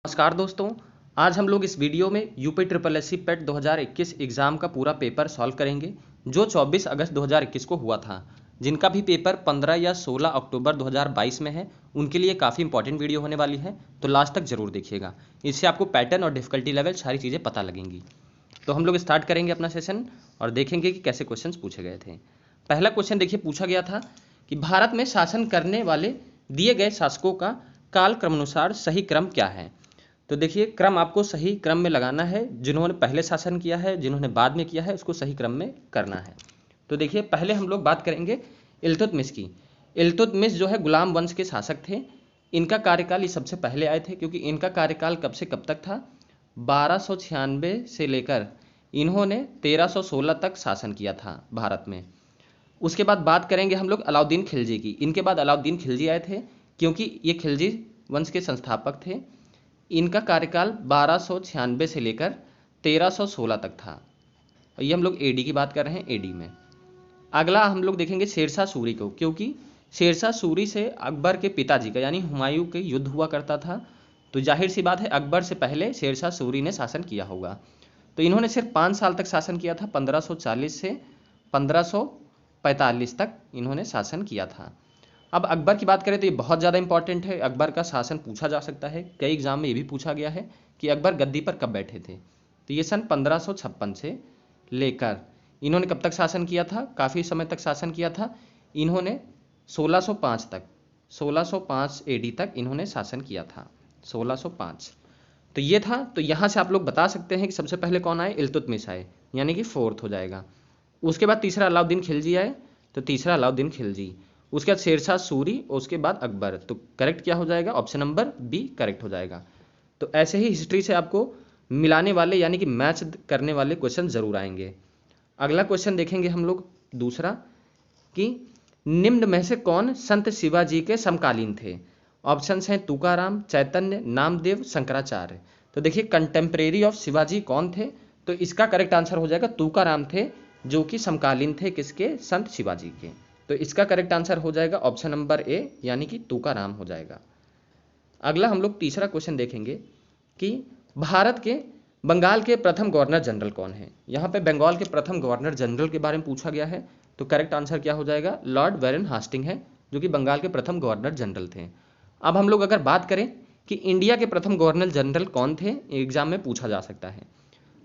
नमस्कार दोस्तों। आज हम लोग इस वीडियो में यूपी ट्रिपल एस सी पेट 2021 एग्ज़ाम का पूरा पेपर सॉल्व करेंगे जो 24 अगस्त 2021 को हुआ था। जिनका भी पेपर 15 या 16 अक्टूबर 2022 में है उनके लिए काफ़ी इंपॉर्टेंट वीडियो होने वाली है, तो लास्ट तक जरूर देखिएगा। इससे आपको पैटर्न और डिफिकल्टी लेवल सारी चीज़ें पता लगेंगी। तो हम लोग स्टार्ट करेंगे अपना सेशन और देखेंगे कि कैसे क्वेश्चन पूछे गए थे। पहला क्वेश्चन देखिए, पूछा गया था कि भारत में शासन करने वाले दिए गए शासकों का काल क्रमानुसार सही क्रम क्या है। तो देखिए, क्रम आपको सही क्रम में लगाना है। जिन्होंने पहले शासन किया है, जिन्होंने बाद में किया है, उसको सही क्रम में करना है। तो देखिए, पहले हम लोग बात करेंगे इल्तुतमिश की। इल्तुतमिश जो है गुलाम वंश के शासक थे। इनका कार्यकाल ये सबसे पहले आए थे, क्योंकि इनका कार्यकाल कब से कब तक था, 1296 से लेकर इन्होंने 1316 तक शासन किया था भारत में। उसके बाद बात करेंगे हम लोग अलाउद्दीन खिलजी की। इनके बाद अलाउद्दीन खिलजी आए थे, क्योंकि ये खिलजी वंश के संस्थापक थे। इनका कार्यकाल 1296 से लेकर 1316 तक था। और ये हम लोग एडी की बात कर रहे हैं, एडी में। अगला हम लोग देखेंगे शेरशाह सूरी को, क्योंकि शेरशाह सूरी से अकबर के पिताजी का यानी हुमायूं के युद्ध हुआ करता था। तो जाहिर सी बात है अकबर से पहले शेरशाह सूरी ने शासन किया होगा। तो इन्होंने सिर्फ 5 साल तक शासन किया था, 1540 से 1545 तक इन्होंने शासन किया था। अब अकबर की बात करें तो ये बहुत ज़्यादा इंपॉर्टेंट है। अकबर का शासन पूछा जा सकता है, कई एग्जाम में ये भी पूछा गया है कि अकबर गद्दी पर कब बैठे थे। तो ये सन 1556 से लेकर इन्होंने कब तक शासन किया था, काफ़ी समय तक शासन किया था। इन्होंने 1605 तक, 1605 एडी तक इन्होंने शासन किया था, 1605। तो ये था। तो यहाँ से आप लोग बता सकते हैं कि सबसे पहले कौन आए, इल्तुतमिश आए, यानी कि 4th हो जाएगा। उसके बाद तीसरा अलाउद्दीन खिलजी आए, तो तीसरा अलाउद्दीन खिलजी। उसके बाद शेरशाह सूरी, उसके बाद अकबर। तो करेक्ट क्या हो जाएगा, ऑप्शन नंबर बी करेक्ट हो जाएगा। तो ऐसे ही हिस्ट्री से आपको मिलाने वाले यानी कि मैच करने वाले क्वेश्चन जरूर आएंगे। अगला क्वेश्चन देखेंगे हम लोग दूसरा, कि निम्न में से कौन संत शिवाजी के समकालीन थे। ऑप्शंस हैं तुकाराम, चैतन्य, नामदेव, शंकराचार्य। तो देखिए, कंटेम्प्रेरी ऑफ शिवाजी कौन थे, तो इसका करेक्ट आंसर हो जाएगा तुकाराम थे, जो कि समकालीन थे किसके, संत शिवाजी के। तो इसका करेक्ट आंसर हो जाएगा ऑप्शन नंबर ए, यानी कि तुकाराम हो जाएगा। अगला हम लोग तीसरा क्वेश्चन देखेंगे कि भारत के बंगाल के प्रथम गवर्नर जनरल कौन है। यहाँ पे बंगाल के प्रथम गवर्नर जनरल के बारे में पूछा गया है। तो करेक्ट आंसर क्या हो जाएगा, लॉर्ड वेरन हास्टिंग है, जो कि बंगाल के प्रथम गवर्नर जनरल थे। अब हम लोग अगर बात करें कि इंडिया के प्रथम गवर्नर जनरल कौन थे, एग्जाम में पूछा जा सकता है।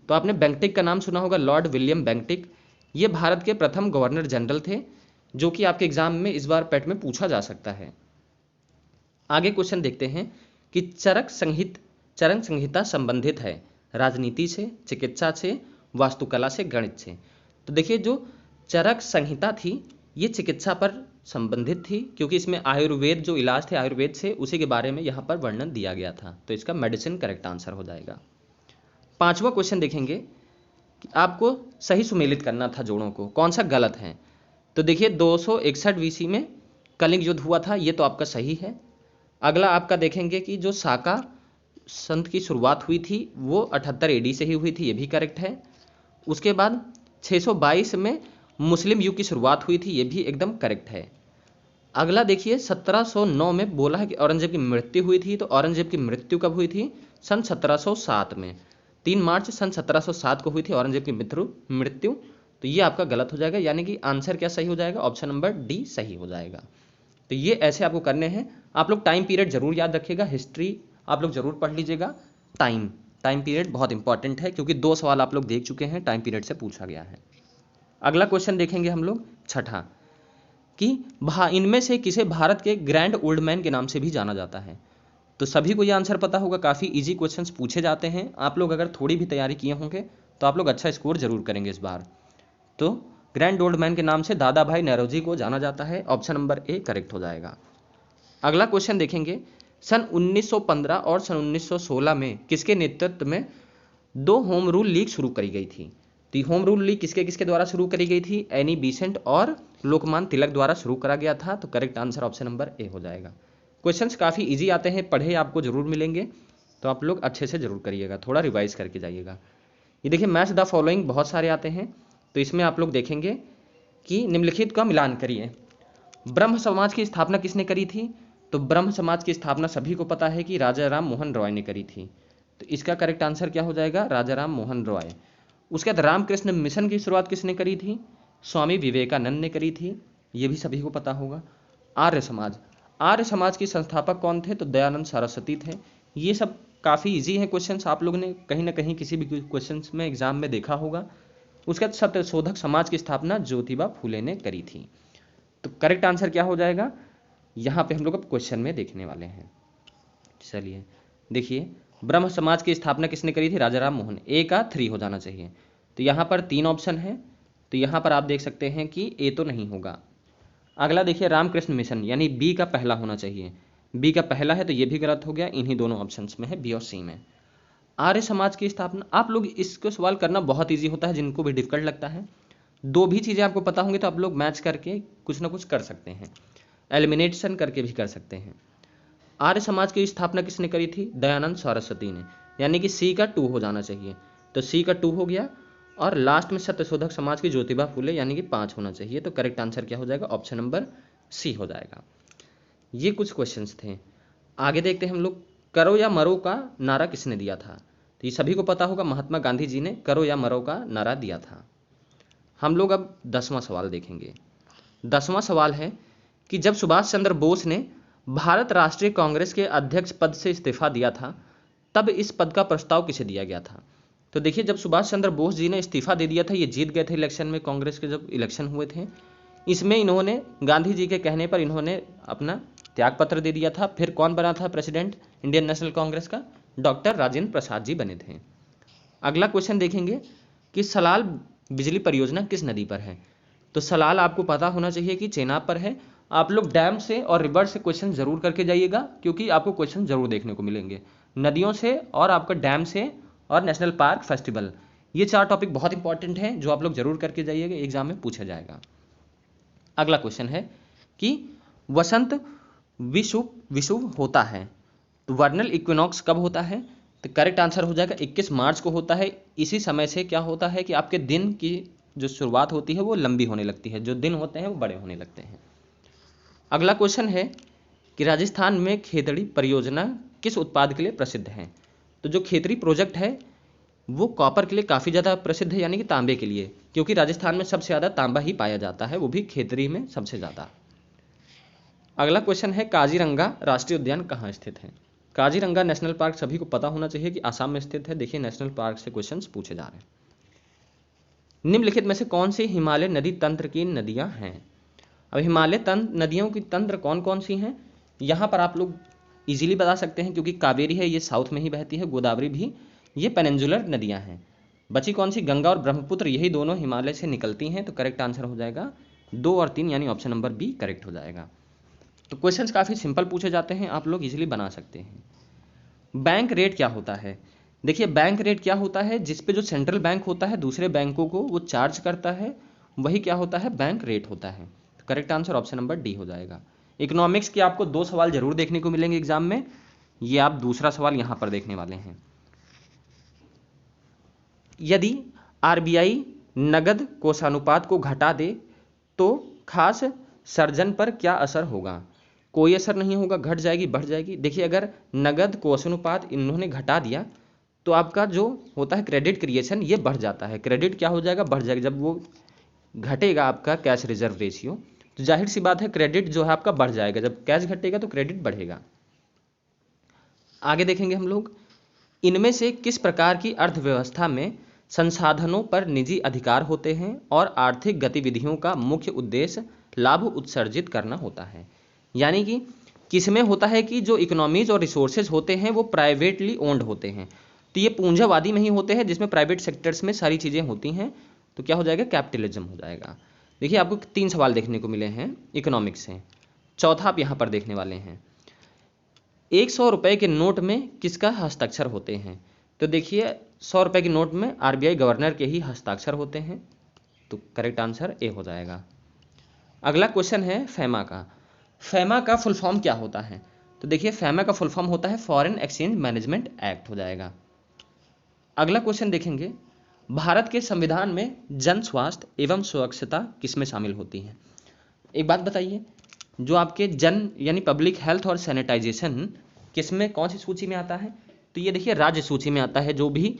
तो आपने बेंटिक का नाम सुना होगा, लॉर्ड विलियम बेंटिक। ये भारत के प्रथम गवर्नर जनरल थे, जो कि आपके एग्जाम में इस बार पेट में पूछा जा सकता है। आगे क्वेश्चन देखते हैं कि चरक संहिता संबंधित है राजनीति से, चिकित्सा से, वास्तुकला से, गणित से। तो देखिए, जो चरक संहिता थी ये चिकित्सा पर संबंधित थी, क्योंकि इसमें आयुर्वेद जो इलाज थे आयुर्वेद से, उसी के बारे में यहाँ पर वर्णन दिया गया था। तो इसका मेडिसिन करेक्ट आंसर हो जाएगा। पांचवा क्वेश्चन देखेंगे कि आपको सही सुमेलित करना था जोड़ों को, कौन सा गलत है। तो देखिए, 261 वीसी में कलिंग युद्ध हुआ था, ये तो आपका सही है। अगला आपका देखेंगे कि जो साका संत की शुरुआत हुई थी वो 78 एडी से ही हुई थी, ये भी करेक्ट है। उसके बाद 622 में मुस्लिम युग की शुरुआत हुई थी, ये भी एकदम करेक्ट है। अगला देखिए, 1709 में बोला है कि औरंगजेब की मृत्यु हुई थी। तो औरंगजेब की मृत्यु कब हुई थी, सन 1707 में, 3 मार्च सन 1707 को हुई थी औरंगजेब की मृत्यु। तो ये आपका गलत हो जाएगा, यानी कि आंसर क्या सही हो जाएगा, ऑप्शन नंबर डी सही हो जाएगा। तो ये ऐसे आपको करने हैं। आप लोग टाइम पीरियड जरूर याद रखिएगा, हिस्ट्री आप लोग जरूर पढ़ लीजिएगा। टाइम पीरियड बहुत इंपॉर्टेंट है, क्योंकि 2 सवाल आप लोग देख चुके हैं, टाइम पीरियड से पूछा गया है। अगला क्वेश्चन देखेंगे हम लोग छठा, कि इनमें से किसे भारत के ग्रैंड ओल्ड मैन के नाम से भी जाना जाता है। तो सभी को ये आंसर पता होगा, काफ़ी इजी क्वेश्चंस पूछे जाते हैं। आप लोग अगर थोड़ी भी तैयारी किए होंगे तो आप लोग अच्छा स्कोर जरूर करेंगे इस बार। तो ग्रैंड ओल्ड मैन के नाम से दादा भाई नौरोजी को जाना जाता है, ऑप्शन नंबर ए करेक्ट हो जाएगा। अगला क्वेश्चन देखेंगे, सन 1915 और सन 1916 में किसके नेतृत्व में 2 होम रूल लीग शुरू करी गई थी। तो होम रूल लीग किसके किसके द्वारा शुरू करी गई थी, एनी बेसेंट और लोकमान्य तिलक द्वारा शुरू करा गया था। तो correct answer option number A हो जाएगा। क्वेश्चंस काफ़ी इजी आते हैं, पढ़े आपको जरूर मिलेंगे, तो आप लोग अच्छे से जरूर करिएगा, थोड़ा रिवाइज करके जाइएगा। ये देखिए, मैच द फॉलोइंग बहुत सारे आते हैं। तो इसमें आप लोग देखेंगे कि निम्नलिखित का मिलान करिए। ब्रह्म समाज की स्थापना किसने करी थी, तो ब्रह्म समाज की स्थापना सभी को पता है कि राजा राम मोहन रॉय ने करी थी, तो इसका करेक्ट आंसर क्या हो जाएगा, राजा राम मोहन रॉय। उसके बाद रामकृष्ण मिशन की शुरुआत किसने करी थी, स्वामी विवेकानंद ने करी थी, ये भी सभी को पता होगा। आर्य समाज, आर्य समाज के संस्थापक कौन थे, तो दयानंद सरस्वती थे। ये सब काफ़ी इजी है क्वेश्चंस, आप लोगों ने कहीं ना कहीं किसी भी क्वेश्चंस में एग्जाम में देखा होगा। उसके बाद सत्यशोधक समाज की स्थापना ज्योतिबा फूले ने करी थी। तो करेक्ट आंसर क्या हो जाएगा, यहाँ पे हम लोग अब क्वेश्चन में देखने वाले हैं। चलिए देखिए, ब्रह्म समाज की स्थापना किसने करी थी, राजा राम मोहन। ए का 3 हो जाना चाहिए। तो यहाँ पर 3 ऑप्शन है, तो यहाँ पर आप देख सकते हैं कि ए तो नहीं होगा। अगला देखिए, रामकृष्ण मिशन, यानी बी का पहला होना चाहिए। बी का पहला है तो ये भी गलत हो गया, इन्हीं दोनों ऑप्शंस में है, बी और सी में। आर्य समाज की स्थापना, आप लोग इसको सवाल करना बहुत ईजी होता है, जिनको भी डिफिकल्ट लगता है। 2 भी चीज़ें आपको पता होंगी तो आप लोग मैच करके कुछ ना कुछ कर सकते हैं, एलिमिनेशन करके भी कर सकते हैं। आर्य समाज की स्थापना किसने करी थी, दयानंद सरस्वती ने, यानी कि सी का 2 हो जाना चाहिए। तो सी का 2 हो गया, और लास्ट में सत्यशोधक समाज की ज्योतिबा फूले, यानी कि 5 होना चाहिए। तो करेक्ट आंसर क्या हो जाएगा, ऑप्शन नंबर सी हो जाएगा। ये कुछ क्वेश्चंस थे। आगे देखते हैं हम लोग, करो या मरो का नारा किसने दिया था। तो ये सभी को पता होगा, महात्मा गांधी जी ने करो या मरो का नारा दिया था। हम लोग अब 10वां सवाल देखेंगे। 10वां सवाल है कि जब सुभाष चंद्र बोस ने भारत राष्ट्रीय कांग्रेस के अध्यक्ष पद से इस्तीफा दिया था, तब इस पद का प्रस्ताव किसे दिया गया था। तो देखिए, जब सुभाष चंद्र बोस जी ने इस्तीफा दे दिया था, ये जीत गए थे इलेक्शन में, कांग्रेस के जब इलेक्शन हुए थे, इसमें इन्होंने गांधी जी के कहने पर इन्होंने अपना त्याग पत्र दे दिया था। फिर कौन बना था प्रेसिडेंट इंडियन नेशनल कांग्रेस का, डॉक्टर राजेंद्र प्रसाद जी बने थे। अगला क्वेश्चन देखेंगे कि सलाल बिजली परियोजना किस नदी पर है। तो सलाल आपको पता होना चाहिए कि चेनाब पर है। आप लोग डैम से और रिवर से क्वेश्चन जरूर करके जाइएगा, क्योंकि आपको क्वेश्चन जरूर देखने को मिलेंगे, नदियों से और आपका डैम से और नेशनल पार्क फेस्टिवल। ये 4 टॉपिक बहुत इंपॉर्टेंट हैं, जो आप लोग जरूर करके जाइएगा, एग्जाम में पूछा जाएगा। अगला क्वेश्चन है कि वसंत विषुव विषुव होता है, तो वर्नल इक्विनॉक्स कब होता है। तो करेक्ट आंसर हो जाएगा 21 मार्च को होता है। इसी समय से क्या होता है कि आपके दिन की जो शुरुआत होती है वो लंबी होने लगती है, जो दिन होते हैं वो बड़े होने लगते हैं। अगला क्वेश्चन है कि राजस्थान में खेतड़ी परियोजना किस उत्पाद के लिए प्रसिद्ध है। तो जो खेतड़ी प्रोजेक्ट है वो कॉपर के लिए काफ़ी ज़्यादा प्रसिद्ध है, यानी कि तांबे के लिए, क्योंकि राजस्थान में सबसे ज़्यादा तांबा ही पाया जाता है, वो भी खेतड़ी में सबसे ज़्यादा। अगला क्वेश्चन है, काजीरंगा राष्ट्रीय उद्यान कहाँ स्थित है। काजीरंगा नेशनल पार्क सभी को पता होना चाहिए कि आसाम में स्थित है। देखिए, नेशनल पार्क से क्वेश्चंस पूछे जा रहे हैं। निम्नलिखित में से कौन सी हिमालय नदी तंत्र की नदियां हैं। अब हिमालय नदियों की तंत्र कौन कौन सी हैं, यहाँ पर आप लोग इजीली बता सकते हैं, क्योंकि कावेरी है, ये साउथ में ही बहती है, गोदावरी भी, ये पेनिनसुलर नदियां हैं। बची कौन सी, गंगा और ब्रह्मपुत्र, यही दोनों हिमालय से निकलती हैं। तो करेक्ट आंसर हो जाएगा 2 और 3, यानी ऑप्शन नंबर बी करेक्ट हो जाएगा। तो क्वेश्चंस काफ़ी सिंपल पूछे जाते हैं, आप लोग इजीली बना सकते हैं। बैंक रेट क्या होता है। देखिए, बैंक रेट क्या होता है, जिस पे जो सेंट्रल बैंक होता है दूसरे बैंकों को वो चार्ज करता है, वही क्या होता है, बैंक रेट होता है। तो correct answer option number D हो जाएगा। इकोनॉमिक्स के आपको 2 सवाल जरूर देखने को मिलेंगे एग्जाम में, ये आप दूसरा सवाल यहाँ पर देखने वाले हैं। यदि आरबीआई नगद कोषानुपात को घटा दे तो खास सर्जन पर क्या असर होगा। कोई असर नहीं होगा, घट जाएगी बढ़ जाएगी। देखिए, अगर नगद कोषानुपात इन्होंने घटा दिया तो आपका जो होता है क्रेडिट क्रिएशन, ये बढ़ जाता है। क्रेडिट क्या हो जाएगा, बढ़ जाएगा। जब वो घटेगा आपका कैश रिजर्व रेशियो, तो जाहिर सी बात है क्रेडिट जो है आपका बढ़ जाएगा। जब कैश घटेगा तो क्रेडिट बढ़ेगा। आगे देखेंगे हम लोग, इनमें से किस प्रकार की अर्थव्यवस्था में संसाधनों पर निजी अधिकार होते हैं और आर्थिक गतिविधियों का मुख्य उद्देश्य लाभ उत्सर्जित करना होता है। यानी कि किसमें होता है कि जो इकोनॉमीज और रिसोर्सेज होते हैं वो प्राइवेटली ओन्ड होते हैं। तो ये पूंजावादी में ही होते हैं, जिसमें प्राइवेट सेक्टर्स में सारी चीज़ें होती हैं। तो क्या हो जाएगा, कैपिटलिज्म हो जाएगा। देखिए, आपको 3 सवाल देखने को मिले हैं इकोनॉमिक्स से, चौथा आप यहाँ पर देखने वाले हैं। 100 रुपये के नोट में किसका हस्ताक्षर होते हैं। तो देखिए, 100 रुपये के नोट में आरबीआई गवर्नर के ही हस्ताक्षर होते हैं। तो करेक्ट आंसर ए हो जाएगा। अगला क्वेश्चन है फैमा का। फैमा का फुल फॉर्म क्या होता है। तो देखिए, फैमा का फुल फॉर्म होता है फॉरेन एक्सचेंज मैनेजमेंट एक्ट हो जाएगा। अगला क्वेश्चन देखेंगे, भारत के संविधान में जन स्वास्थ्य एवं सुरक्षिता किसमें शामिल होती है। एक बात बताइए, जो आपके जन यानी पब्लिक हेल्थ और सैनिटाइजेशन किस में, कौन सी सूची में आता है, तो ये देखिए राज्य सूची में आता है। जो भी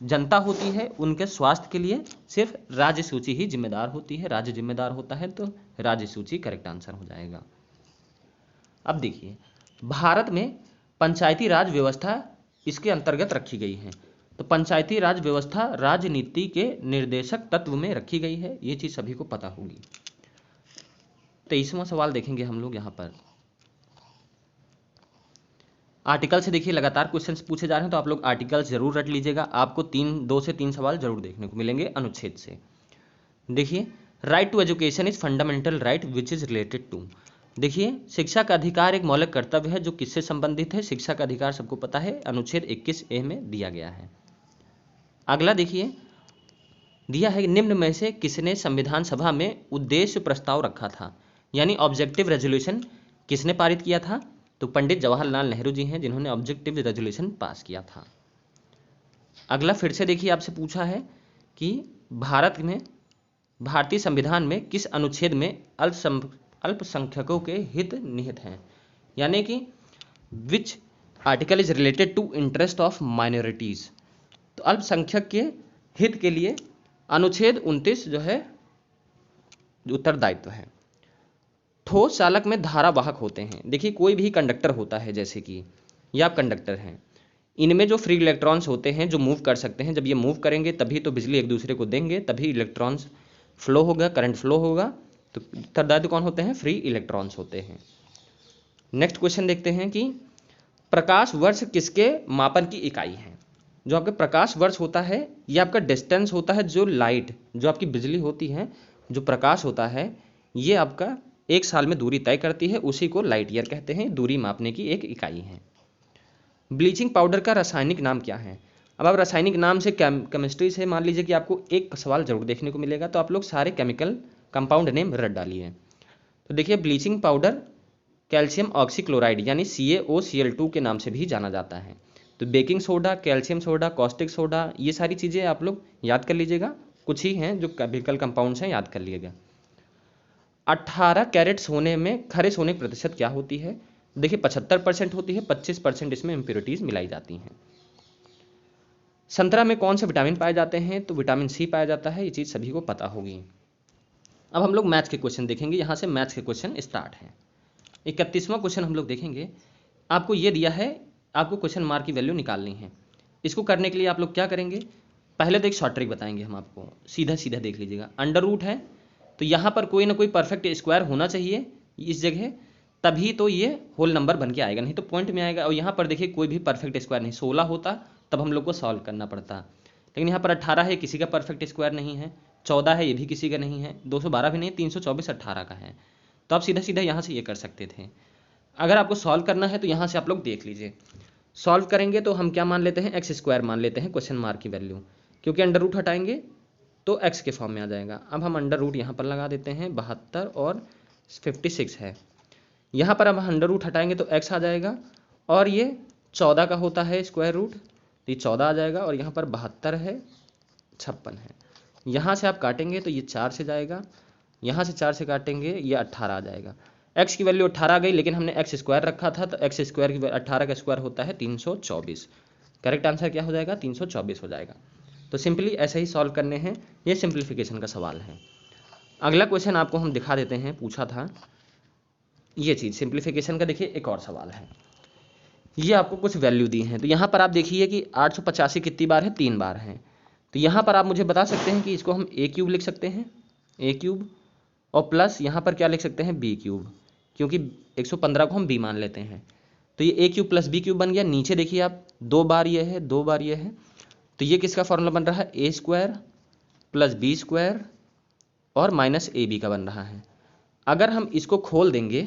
जनता होती है उनके स्वास्थ्य के लिए सिर्फ राज्य सूची ही जिम्मेदार होती है, राज्य जिम्मेदार होता है, तो राज्य सूची करेक्ट आंसर हो जाएगा। अब देखिए भारत में पंचायती राज व्यवस्था इसके अंतर्गत रखी गई है। तो पंचायती राज व्यवस्था राजनीति के निर्देशक तत्व में रखी गई है, ये चीज सभी को पता होगी। 23वां सवाल देखेंगे हम लोग यहाँ पर। आर्टिकल से देखिए लगातार क्वेश्चंस पूछे जा रहे हैं, तो आप लोग आर्टिकल जरूर रट लीजिएगा। आपको 2 से 3 सवाल जरूर देखने को मिलेंगे अनुच्छेद से। देखिए right to education is fundamental right which is related to. देखिए शिक्षा का अधिकार एक मौलिक कर्तव्य है जो किससे संबंधित है। शिक्षा का अधिकार सबको पता है, अनुच्छेद 21A में दिया गया है। अगला देखिए दिया है निम्न में से किसने संविधान सभा में उद्देश्य प्रस्ताव रखा था, यानी ऑब्जेक्टिव रेजोल्यूशन किसने पारित किया था, तो पंडित जवाहरलाल नेहरू जी हैं जिन्होंने ऑब्जेक्टिव रेजोल्यूशन पास किया था। अगला फिर से देखिए आपसे पूछा है कि भारतीय संविधान में किस अनुच्छेद में अल्पसंख्यकों के हित निहित हैं, यानी कि which article is related to interest of minorities. तो अल्पसंख्यक के हित के लिए अनुच्छेद 29 जो है उत्तरदायित्व है। ठोस चालक में धारावाहक होते हैं। देखिए कोई भी कंडक्टर होता है, जैसे कि ये आप कंडक्टर हैं, इनमें जो फ्री इलेक्ट्रॉन्स होते हैं जो मूव कर सकते हैं, जब ये मूव करेंगे तभी तो बिजली एक दूसरे को देंगे, तभी इलेक्ट्रॉन्स फ्लो होगा, करंट फ्लो होगा। तो उत्तरदायित्व कौन होते हैं, फ्री इलेक्ट्रॉन्स होते हैं। नेक्स्ट क्वेश्चन देखते हैं कि प्रकाश वर्ष किसके मापन की इकाई है। जो आपका प्रकाश वर्ष होता है ये आपका डिस्टेंस होता है, जो लाइट जो आपकी बिजली होती है, जो प्रकाश होता है ये आपका एक साल में दूरी तय करती है, उसी को लाइट ईयर कहते हैं, दूरी मापने की एक इकाई है। ब्लीचिंग पाउडर का रासायनिक नाम क्या है। अब आप रासायनिक नाम से केमिस्ट्री से मान लीजिए कि आपको एक सवाल जरूर देखने को मिलेगा, तो आप लोग सारे केमिकल कंपाउंड नेम रट डालिए। तो देखिए ब्लीचिंग पाउडर कैल्शियम ऑक्सीक्लोराइड यानी CaOCl2 के नाम से भी जाना जाता है। तो baking soda, calcium soda, caustic soda, ये सारी चीज़ें आप लोग याद कर लीजिएगा, कुछ ही हैं जो केमिकल कंपाउंड्स हैं, याद कर लीजिएगा। 18 कैरेट सोने में खरे सोने की प्रतिशत क्या होती है। देखिए 75% होती है, 25% इसमें इम्प्योरिटीज मिलाई जाती हैं। संतरा में कौन से विटामिन पाए जाते हैं, तो विटामिन C पाया जाता है, ये चीज़ सभी को पता होगी। अब हम लोग मैथ्स के क्वेश्चन देखेंगे, यहाँ से मैथ्स के क्वेश्चन स्टार्ट हैं। 31वां क्वेश्चन हम लोग देखेंगे। आपको ये दिया है, आपको क्वेश्चन मार्क की वैल्यू निकालनी है। इसको करने के लिए आप लोग क्या करेंगे, पहले तो एक शॉर्ट ट्रिक बताएंगे हम आपको, सीधा सीधा देख लीजिएगा। अंडर रूट है तो यहाँ पर कोई ना कोई परफेक्ट स्क्वायर होना चाहिए इस जगह, तभी तो ये होल नंबर बन के आएगा, नहीं तो पॉइंट में आएगा। और यहाँ पर देखिए कोई भी परफेक्ट स्क्वायर नहीं, 16 होता तब हम लोग को सॉल्व करना पड़ता, लेकिन यहाँ पर 18 है, किसी का परफेक्ट स्क्वायर नहीं है। 14 है, ये भी किसी का नहीं है। 212 भी नहीं, 324 18 का है। तो आप सीधा सीधा यहाँ से ये कर सकते थे। अगर आपको सॉल्व करना है तो यहाँ से आप लोग देख लीजिए, सॉल्व करेंगे तो हम क्या मान लेते हैं, एक्स स्क्वायर मान लेते हैं क्वेश्चन मार्क की वैल्यू, क्योंकि अंडर रूट हटाएंगे तो एक्स के फॉर्म में आ जाएगा। अब हम अंडर रूट यहाँ पर लगा देते हैं, 72 और 56 है। यहाँ पर अब अंडर रूट हटाएंगे तो एक्स आ जाएगा, और ये 14 का होता है स्क्वायर रूट, तो ये 14 आ जाएगा, और यहाँ पर 72 है, 56 है। यहाँ से आप काटेंगे तो ये 4 से जाएगा, यहाँ से 4 से काटेंगे ये 18 आ जाएगा। एक्स की वैल्यू 18 आ गई, लेकिन हमने एक्स स्क्वायर रखा था, तो एक्स स्क्वायर की 18 का स्क्वायर होता है 324। करेक्ट आंसर क्या हो जाएगा, 324 हो जाएगा। तो सिंपली ऐसे ही सॉल्व करने हैं, ये सिंप्लीफिकेशन का सवाल है। अगला क्वेश्चन आपको हम दिखा देते हैं, पूछा था ये चीज़ सिंप्लीफिकेशन का। देखिए एक और सवाल है, ये आपको कुछ वैल्यू दी हैं, तो यहाँ पर आप देखिए कि 885 कितनी बार है, 3 बार है। तो यहाँ पर आप मुझे बता सकते हैं कि इसको हम a³ लिख सकते हैं, a³, और प्लस यहाँ पर क्या लिख सकते हैं, b³, क्योंकि 115 को हम b मान लेते हैं। तो ये a³ प्लस b³ बन गया। नीचे देखिए आप 2 बार ये है, 2 बार ये है, तो ये किसका फॉर्मूला बन रहा है, a² प्लस b² और माइनस ab का बन रहा है। अगर हम इसको खोल देंगे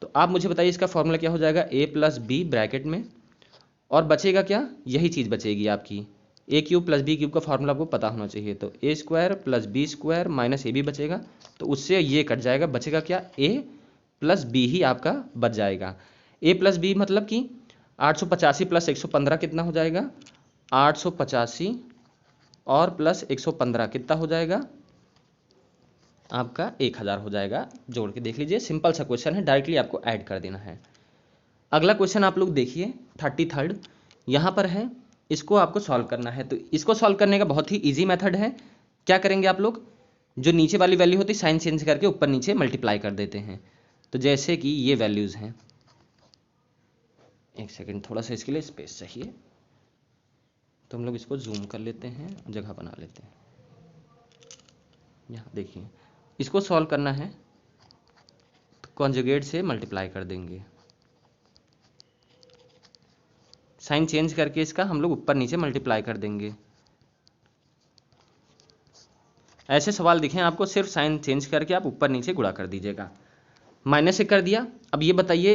तो आप मुझे बताइए इसका फॉर्मूला क्या हो जाएगा, a प्लस b ब्रैकेट में, और बचेगा क्या, यही चीज़ बचेगी आपकी, a³ प्लस b³ का फॉर्मूला आपको पता होना चाहिए। तो a² plus b² minus ab बचेगा, तो उससे ये कट जाएगा, बचेगा क्या, a प्लस b ही आपका बच जाएगा। a प्लस b मतलब कि 885 प्लस 115 कितना हो जाएगा, 885 और प्लस 115 कितना हो जाएगा, आपका 1000 हो जाएगा। जोड़ के देख लीजिए, सिंपल सा क्वेश्चन है, डायरेक्टली आपको ऐड कर देना है। अगला क्वेश्चन आप लोग देखिए 33rd, यहाँ पर है, इसको आपको सॉल्व करना है। तो इसको सॉल्व करने का बहुत ही ईजी मेथड है। क्या करेंगे आप लोग, जो नीचे वाली वैल्यू होती है साइन चेंज करके ऊपर नीचे मल्टीप्लाई कर देते हैं। तो जैसे कि ये वैल्यूज़ हैं, एक सेकेंड, थोड़ा सा इसके लिए स्पेस चाहिए, तो हम लोग इसको जूम कर लेते हैं, जगह बना लेते हैं। यहाँ देखिए, इसको सॉल्व करना है तो कॉन्जुगेट से मल्टीप्लाई कर देंगे, साइन चेंज करके इसका हम लोग ऊपर नीचे मल्टीप्लाई कर देंगे। ऐसे सवाल दिखें आपको, सिर्फ साइन चेंज करके आप ऊपर नीचे गुणा कर दीजिएगा। माइनस से कर दिया। अब ये बताइए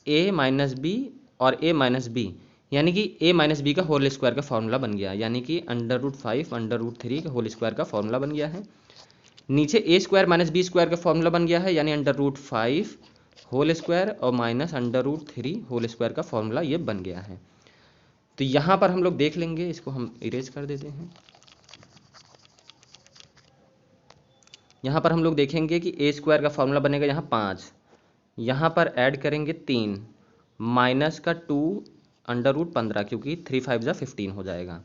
a माइनस बी और a माइनस बी, यानी कि a माइनस बी का होल स्क्वायर का फॉर्मूला बन गया, यानी कि √5 √3 का होल स्क्वायर का फॉर्मूला बन गया है। नीचे a square minus B square का फॉर्मूला बन गया है, यानी √5 होल स्क्वायर और माइनस √3 होल स्क्वायर का फॉर्मूला ये बन गया है। तो यहाँ पर हम लोग देख लेंगे, इसको हम इरेज कर देते हैं। यहाँ पर हम लोग देखेंगे कि a स्क्वायर का फॉर्मूला बनेगा यहाँ 5, यहाँ पर ऐड करेंगे 3, माइनस का 2 √15, क्योंकि 3 5 जा 15 हो जाएगा।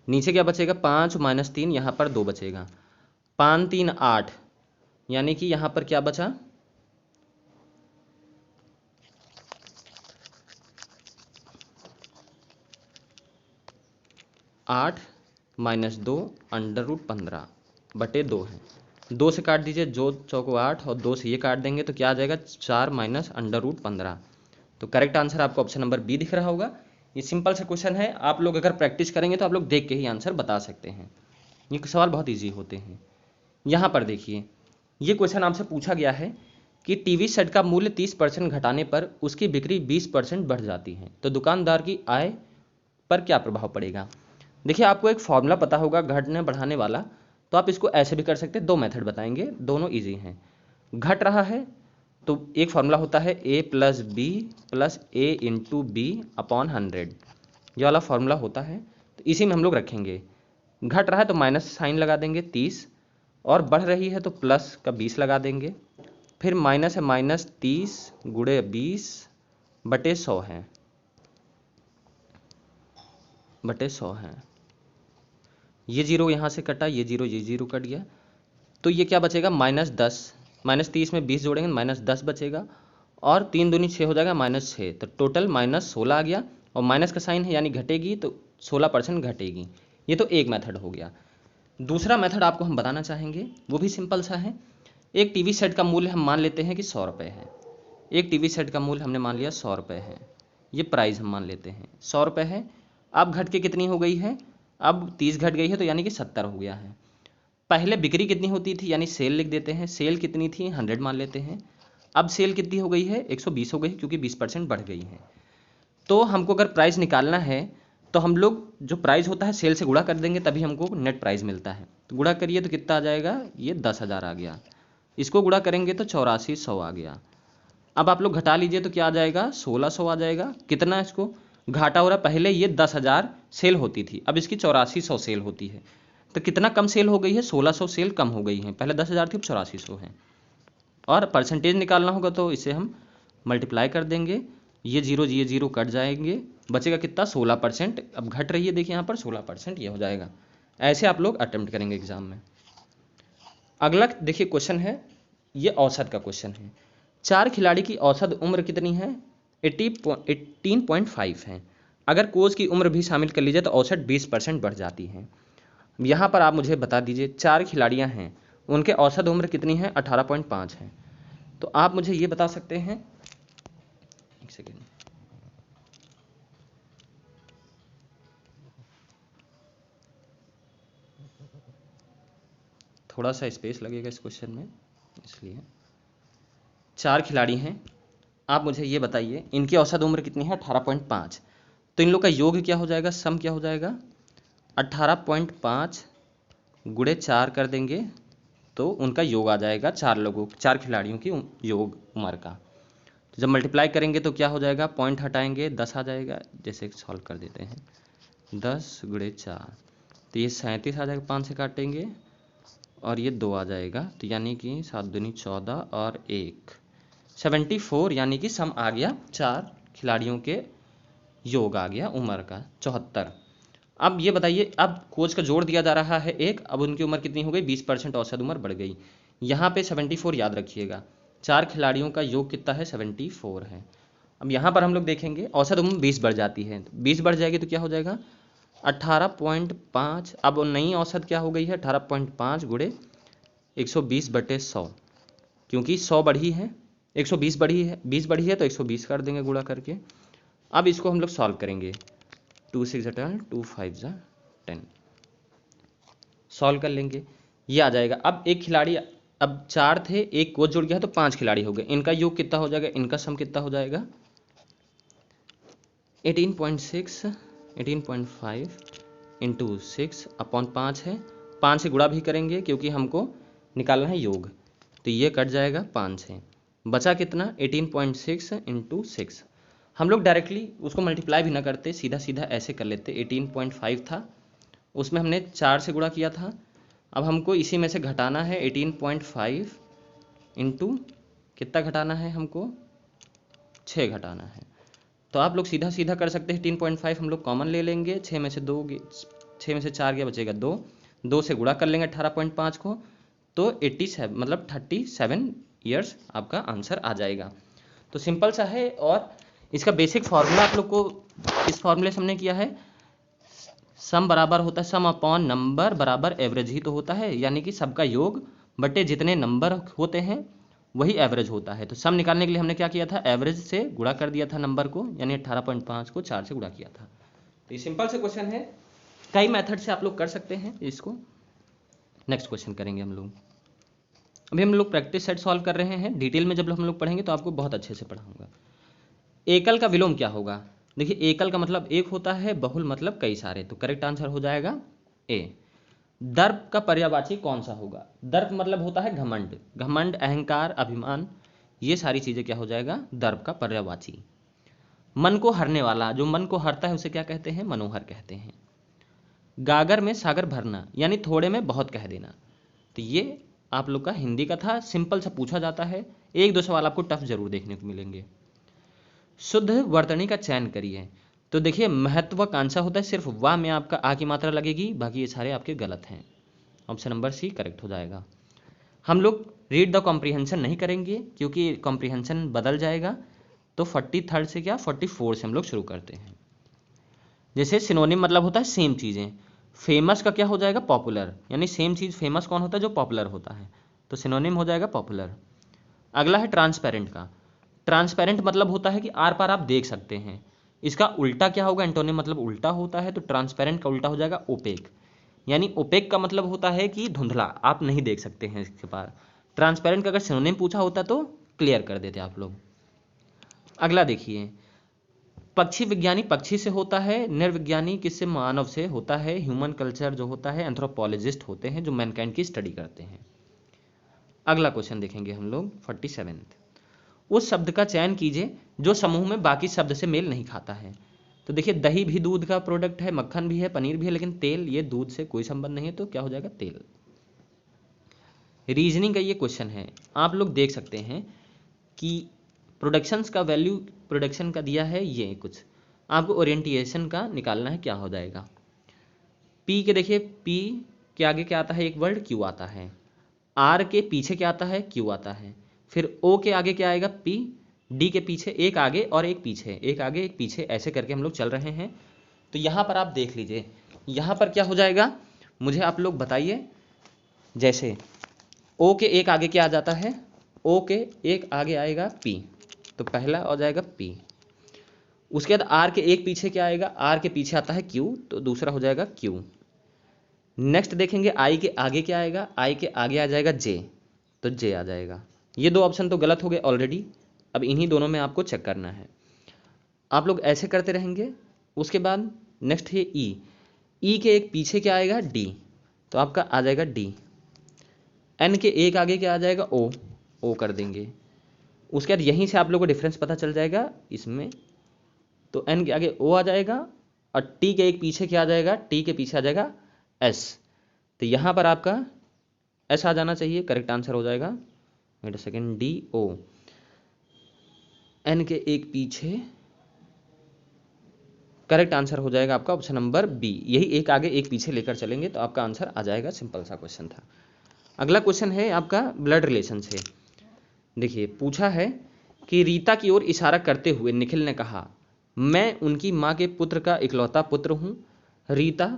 नीचे क्या बचेगा, 5 माइनस 3, यहाँ पर 2 बचेगा, 5 3 8, यानी कि यहाँ पर क्या बचा, 8 माइनस 2 √15 बटे 2 है। 2 से काट दीजिए, जो चौको 8 और 2 से ये काट देंगे तो क्या आ जाएगा, 4 माइनस √15। तो करेक्ट आंसर आपको ऑप्शन नंबर बी दिख रहा होगा। ये सिंपल सा क्वेश्चन है, आप लोग अगर प्रैक्टिस करेंगे तो आप लोग देख के ही आंसर बता सकते हैं। ये सवाल बहुत ईजी होते हैं। यहाँ पर देखिए, ये क्वेश्चन आपसे पूछा गया है कि टीवी सेट का मूल्य 30% घटाने पर उसकी बिक्री 20% बढ़ जाती है, तो दुकानदार की आय पर क्या प्रभाव पड़ेगा। देखिए, आपको एक फॉर्मूला पता होगा घटने बढ़ाने वाला, तो आप इसको ऐसे भी कर सकते हैं। 2 मेथड बताएंगे, दोनों इजी हैं। घट रहा है तो एक फॉर्मूला होता है a plus B plus a into B upon 100, ये वाला फॉर्मूला होता है, तो इसी में हम लोग रखेंगे। घट रहा है तो माइनस साइन लगा देंगे 30, और बढ़ रही है तो प्लस का 20 लगा देंगे, फिर माइनस है माइनस 30 गुणे 20 बटे 100 है, बटे 100 है। ये जीरो यहाँ से कटा, ये जीरो कट गया, तो ये क्या बचेगा, -10, -30 में 20 जोड़ेंगे -10 बचेगा, और 3 दूनी 6 हो जाएगा, -6, तो टोटल -16 आ गया, और माइनस का साइन है यानी घटेगी, तो 16% घटेगी। ये तो एक मेथड हो गया। दूसरा मेथड आपको हम बताना चाहेंगे, वो भी सिंपल सा है। एक टीवी सेट का मूल्य हम मान लेते हैं कि 100 रुपये है। एक टीवी सेट का मूल्य हमने मान लिया 100 रुपये है, ये प्राइस हम मान लेते हैं 100 रुपये है। अब घट के कितनी हो गई है, अब 30 घट गई है, तो यानी कि 70 हो गया है। पहले बिक्री कितनी होती थी, यानी सेल लिख देते हैं, सेल कितनी थी 100 मान लेते हैं। अब सेल कितनी हो गई है, 120 हो गई, क्योंकि 20% बढ़ गई है। तो हमको अगर प्राइस निकालना है तो हम लोग जो प्राइस होता है सेल से गुणा कर देंगे, तभी हमको नेट प्राइस मिलता है। तो गुणा करिए तो कितना आ जाएगा, ये 10,000 आ गया। इसको गुणा करेंगे तो 8400 आ गया। अब आप लोग घटा लीजिए तो क्या आ जाएगा, 1600 आ जाएगा। कितना इसको घाटा हो रहा है, पहले ये 10,000 सेल होती थी, अब इसकी 8400 सेल होती है। तो कितना कम सेल हो गई है, 1600 सेल कम हो गई है। पहले 10,000 थी, अब 8400 है। और परसेंटेज निकालना होगा तो इसे हम मल्टीप्लाई कर देंगे, ये जीरो कट जाएंगे, बचेगा कितना, 16%। अब घट रही है, देखिए यहाँ पर 16%, ये हो जाएगा। ऐसे आप लोग अटेम्प्ट करेंगे एग्जाम में। अगला देखिए क्वेश्चन है, ये औसत का क्वेश्चन है। 4 खिलाड़ी की औसत उम्र कितनी है, 18.5 है। अगर कोच की उम्र भी शामिल कर लीजिए तो औसत 20% बढ़ जाती है। यहाँ पर आप मुझे बता दीजिए, 4 खिलाड़ियाँ हैं, उनके औसत उम्र कितनी है, 18.5 है। तो आप मुझे ये बता सकते हैं, एक सेकेंड, थोड़ा सा स्पेस लगेगा इस क्वेश्चन में, इसलिए 4 खिलाड़ी हैं, आप मुझे ये बताइए इनकी औसत उम्र कितनी है, 18.5। तो इन लोग का योग क्या हो जाएगा, सम क्या हो जाएगा, 18.5 गुणे 4 कर देंगे तो उनका योग आ जाएगा, 4 खिलाड़ियों की योग उम्र का। तो जब मल्टीप्लाई करेंगे तो क्या हो जाएगा, पॉइंट हटाएंगे 10 आ जाएगा। जैसे सॉल्व कर देते हैं, 10 गुणे 4, तो ये 37 आ जाएगा, 5 से काटेंगे, और ये 2 आ जाएगा, तो यानी कि 7 दूनी 14 और 1 74, यानी कि सम आ गया 4 खिलाड़ियों के योग आ गया उम्र का 74। अब ये बताइए, अब कोच का जोड़ दिया जा रहा है 1, अब उनकी उम्र कितनी हो गई, 20% औसत उम्र बढ़ गई। यहाँ पे 74 याद रखिएगा, 4 खिलाड़ियों का योग कितना है, 74 है। अब यहाँ पर हम लोग देखेंगे औसत उम्र 20 बढ़ जाती है, 20 बढ़ जाएगी तो क्या हो जाएगा 18.5। अब नई औसत क्या हो गई है 18.5 गुणे 120/100, क्योंकि 100 बढ़ी है, 120 बढ़ी है, 20 बढ़ी है तो 120 कर देंगे गुणा करके। अब इसको हम लोग सॉल्व करेंगे, 2 6 12, 2 5 10, सॉल्व कर लेंगे, ये आ जाएगा। अब एक खिलाड़ी, अब 4 थे, एक कोच जुड़ गया है तो 5 खिलाड़ी हो गए, इनका योग कितना हो जाएगा, इनका सम कितना हो जाएगा 18.6, 18.5 इंटू 6/5 है, 5 से गुणा भी करेंगे क्योंकि हमको निकालना है योग, तो ये कट जाएगा 5 से, बचा कितना 18.6 इंटू 6। हम लोग डायरेक्टली उसको मल्टीप्लाई भी ना करते, सीधा सीधा ऐसे कर लेते, 18.5 था, उसमें हमने 4 से गुणा किया था, अब हमको इसी में से घटाना है 18.5 इंटू कितना घटाना है हमको 6 घटाना है, तो आप लोग सीधा सीधा कर सकते हैं। 18.5 हम लोग कॉमन ले लेंगे, 6 में से 4 गया, बचेगा 2, 2 से गुणा कर लेंगे 18.5 को, तो 87 मतलब 37 ईयर्स आपका आंसर आ जाएगा। तो सिंपल सा है, और इसका बेसिक फार्मूला आप लोग को इस फार्मूले से हमने किया है, सम बराबर होता है सम अपॉन नंबर बराबर एवरेज ही तो होता है, यानी कि सबका योग बटे जितने नंबर होते हैं वही एवरेज होता है। तो सम निकालने के लिए हमने क्या किया था, एवरेज से गुणा कर दिया था नंबर को, यानी 18.5 को 4 से गुणा किया था। तो ये सिंपल से क्वेश्चन है, कई मेथड से आप लोग कर सकते हैं इसको। नेक्स्ट क्वेश्चन करेंगे हम लोग। अभी हम लोग प्रैक्टिस सेट सॉल्व कर रहे हैं, डिटेल में जब हम लोग पढ़ेंगे तो आपको बहुत अच्छे से पढ़ाऊंगा। एकल का विलोम क्या होगा, देखिए एकल का मतलब एक होता है, बहुल मतलब कई सारे, तो करेक्ट आंसर हो जाएगा ए। दर्प का पर्यायवाची कौन सा होगा, दर्प मतलब होता है घमंड, घमंड अहंकार अभिमान, ये सारी चीजें क्या हो जाएगा दर्प का पर्यायवाची। मन को हरने वाला, जो मन को हरता है उसे क्या कहते हैं, मनोहर कहते हैं। गागर में सागर भरना, यानी थोड़े में बहुत कह देना, तो ये आप लोग का हिंदी का था, सिंपल सा पूछा जाता है, एक दो सवाल आपको टफ जरूर देखने को मिलेंगे। शुद्ध वर्तनी का चयन करिए, तो देखिए महत्वाकांक्षा होता है, सिर्फ वाह में आपका आ की मात्रा लगेगी, बाकी ये सारे आपके गलत हैं। ऑप्शन नंबर सी करेक्ट हो जाएगा। हम लोग रीड द कॉम्प्रीहेंशन नहीं करेंगे क्योंकि कॉम्प्रीहेंशन बदल जाएगा, तो 43rd से क्या 44 से हम लोग शुरू करते हैं। जैसे सिनोनिम मतलब होता है सेम चीज़ें, फेमस का क्या हो जाएगा पॉपुलर, यानी सेम चीज़ फेमस कौन होता है, जो पॉपुलर होता है, तो सिनोनिम हो जाएगा पॉपुलर। अगला है ट्रांसपेरेंट का, ट्रांसपेरेंट मतलब होता है कि आर पार आप देख सकते हैं, इसका उल्टा क्या होगा, एंटोनिम मतलब उल्टा होता है, तो ट्रांसपेरेंट का उल्टा हो जाएगा ओपेक, यानी ओपेक का मतलब होता है कि धुंधला, आप नहीं देख सकते हैं इसके पार। ट्रांसपेरेंट का अगर सिनोनिम पूछा होता तो क्लियर कर देते आप लोग। अगला देखिए, पक्षी विज्ञानी पक्षी से होता है, निर्विज्ञानी किससे, मानव से होता है, ह्यूमन कल्चर जो होता है एंथ्रोपोलॉजिस्ट होते हैं जो मैनकाइंड की स्टडी करते हैं। अगला क्वेश्चन देखेंगे हम लोग 47th, उस शब्द का चयन कीजिए जो समूह में बाकी शब्द से मेल नहीं खाता है। तो देखिए दही भी दूध का प्रोडक्ट है, मक्खन भी है, पनीर भी है, लेकिन तेल ये दूध से कोई संबंध नहीं है, तो क्या हो जाएगा तेल। रीजनिंग का ये क्वेश्चन है, आप लोग देख सकते हैं कि प्रोडक्शंस का वैल्यू प्रोडक्शन का दिया है, ये कुछ आपको ओरिएंटेशन का निकालना है, क्या हो जाएगा। पी के देखिए, पी के आगे क्या आता है, एक वर्ड क्यू आता है, आर के पीछे क्या आता है, क्यू आता है, फिर ओ के आगे क्या आएगा पी, डी के पीछे एक आगे और एक पीछे, एक आगे एक पीछे, ऐसे करके हम लोग चल रहे हैं। तो यहाँ पर आप देख लीजिए, यहाँ पर क्या हो जाएगा मुझे आप लोग बताइए। जैसे ओ के एक आगे क्या आ जाता है, ओ के एक आगे आएगा पी, तो पहला हो जाएगा पी। उसके बाद आर के एक पीछे क्या आएगा, आर के पीछे आता है क्यू, तो दूसरा हो जाएगा क्यू। नेक्स्ट देखेंगे आई के आगे क्या आएगा, आई के आगे आ जाएगा जे, तो जे आ जाएगा। ये दो ऑप्शन तो गलत हो गए ऑलरेडी, अब इन्हीं दोनों में आपको चेक करना है, आप लोग ऐसे करते रहेंगे। उसके बाद नेक्स्ट है ई, ई के एक पीछे क्या आएगा डी, तो आपका आ जाएगा डी। एन के एक आगे क्या आ जाएगा ओ, ओ कर देंगे। उसके बाद यहीं से आप लोगों को डिफरेंस पता चल जाएगा इसमें, तो एन के आगे ओ आ जाएगा, और टी के एक पीछे क्या आ जाएगा, टी के पीछे आ जाएगा एस, तो यहाँ पर आपका ऐसा आ जाना चाहिए, करेक्ट आंसर हो जाएगा। Wait a second, D O, N के एक पीछे, करेक्ट आंसर हो जाएगा आपका ऑप्शन नंबर बी। यही एक आगे एक पीछे लेकर चलेंगे तो आपका आंसर आ जाएगा। सिंपल सा क्वेश्चन था। अगला क्वेश्चन है आपका ब्लड रिलेशन से। देखिए पूछा है कि रीता की ओर इशारा करते हुए निखिल ने कहा, मैं उनकी माँ के पुत्र का इकलौता पुत्र हूँ। रीता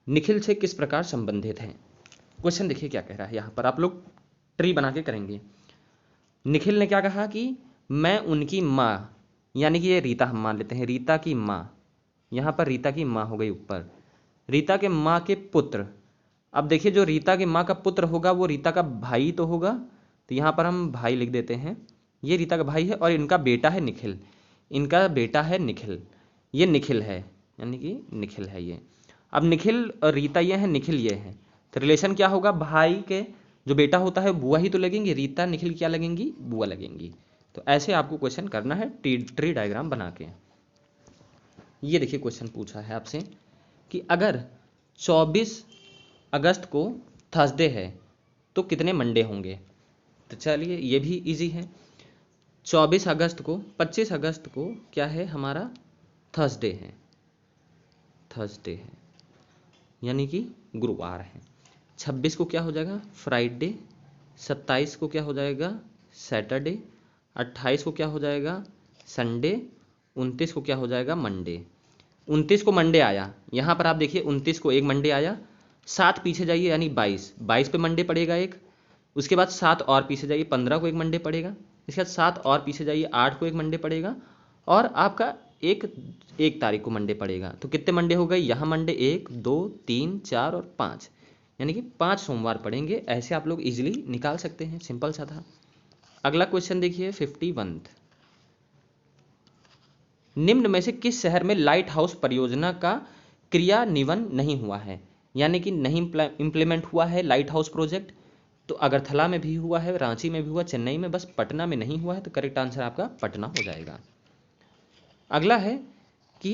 निखिल से किस प्रकार संबंधित है? क्वेश्चन देखिए क्या कह रहा है। यहाँ पर आप लोग ट्री बना के करेंगे। निखिल ने क्या कहा कि मैं उनकी माँ, यानी कि ये रीता हम मान लेते हैं, रीता की माँ, यहाँ पर रीता की माँ हो गई ऊपर, रीता के माँ के पुत्र। अब देखिए जो रीता के माँ का पुत्र होगा वो रीता का भाई तो होगा, तो यहाँ पर हम भाई लिख देते हैं। ये रीता का भाई है और इनका बेटा है निखिल, इनका बेटा है निखिल, ये निखिल है, यानी कि निखिल है ये। अब निखिल और रीता ये है, निखिल ये है, तो रिलेशन क्या होगा? भाई के जो बेटा होता है बुआ ही तो लगेंगे, रीता निखिल क्या लगेंगी? बुआ लगेंगी। तो ऐसे आपको क्वेश्चन करना है ट्री डायग्राम बना के। ये देखिए क्वेश्चन पूछा है आपसे कि अगर 24 अगस्त को थर्सडे है तो कितने मंडे होंगे? तो चलिए ये भी इजी है। 24 अगस्त को, 25 अगस्त को क्या है हमारा? थर्सडे है, थर्सडे है यानी कि गुरुवार है। 26 को क्या हो जाएगा? फ्राइडे। 27 को क्या हो जाएगा? सैटरडे। 28 को क्या हो जाएगा? संडे। 29 को क्या हो जाएगा? मंडे। 29 को मंडे आया, यहाँ पर आप देखिए 29 को एक मंडे आया, 7 पीछे जाइए यानी 22, 22 पे मंडे पड़ेगा एक, उसके बाद 7 और पीछे जाइए 15 को एक मंडे पड़ेगा, इसके बाद 7 और पीछे जाइए 8 को एक मंडे पड़ेगा, और आपका एक तारीख को मंडे पड़ेगा। तो कितने मंडे हो गए? यहाँ मंडे 1 2 3 4 और 5, यानी कि 5 सोमवार पड़ेंगे। ऐसे आप लोग इजीली निकाल सकते हैं, सिंपल सा था। अगला क्वेश्चन देखिए 51, निम्न में से किस शहर में लाइट हाउस परियोजना का क्रियान्वयन नहीं हुआ है? यानी कि नहीं इम्प्लीमेंट हुआ है लाइट हाउस प्रोजेक्ट। तो अगरतला में भी हुआ है, रांची में भी हुआ, चेन्नई में, बस पटना में नहीं हुआ है। तो करेक्ट आंसर आपका पटना हो जाएगा। अगला है कि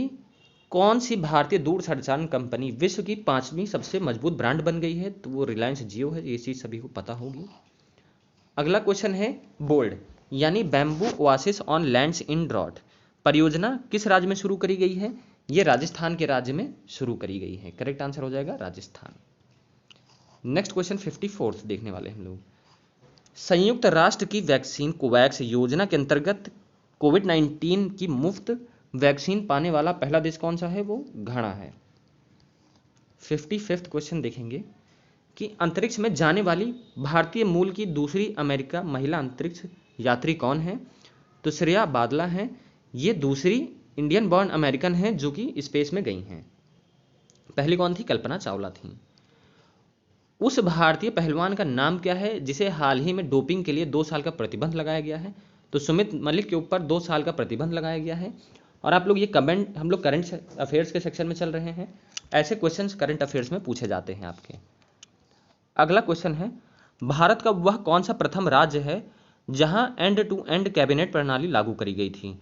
कौन सी भारतीय दूरसंचार कंपनी विश्व की 5वीं सबसे मजबूत ब्रांड बन गई है? तो वो रिलायंस जियो है, ये चीज सभी को पता होगी। अगला क्वेश्चन है बोल्ड, यानी bamboo oasis on lands in drought परियोजना किस राज्य में शुरू करी गई है? ये राजस्थान के राज्य में शुरू करी गई है। करेक्ट आंसर हो जाएगा राजस्थान। नेक्स्ट क्वेश्चन 54 देखने वाले हम लोग। संयुक्त राष्ट्र की वैक्सीन कोवैक्स योजना के अंतर्गत कोविड-19 की मुफ्त वैक्सीन पाने वाला पहला देश कौन सा है? वो घना है। 55 क्वेश्चन देखेंगे कि अंतरिक्ष में जाने वाली भारतीय मूल की दूसरी अमेरिका महिला अंतरिक्ष यात्री कौन है? तो श्रेया बादला हैं, ये दूसरी इंडियन बॉर्न अमेरिकन हैं जो कि स्पेस में गई हैं। पहली कौन थी? कल्पना चावला थी। उस भारतीय पहलवान का नाम क्या है जिसे हाल ही में डोपिंग के लिए 2 साल का प्रतिबंध लगाया गया है? तो सुमित मलिक के ऊपर 2 साल का प्रतिबंध लगाया गया है। और आप लोग ये कमेंट, हम लोग करंट अफेयर्स के सेक्शन में चल रहे हैं, ऐसे क्वेश्चंस करंट अफेयर्स में पूछे जाते हैं आपके। अगला क्वेश्चन है, भारत का वह कौन सा प्रथम राज्य है जहां एंड टू एंड कैबिनेट प्रणाली लागू करी गई थी?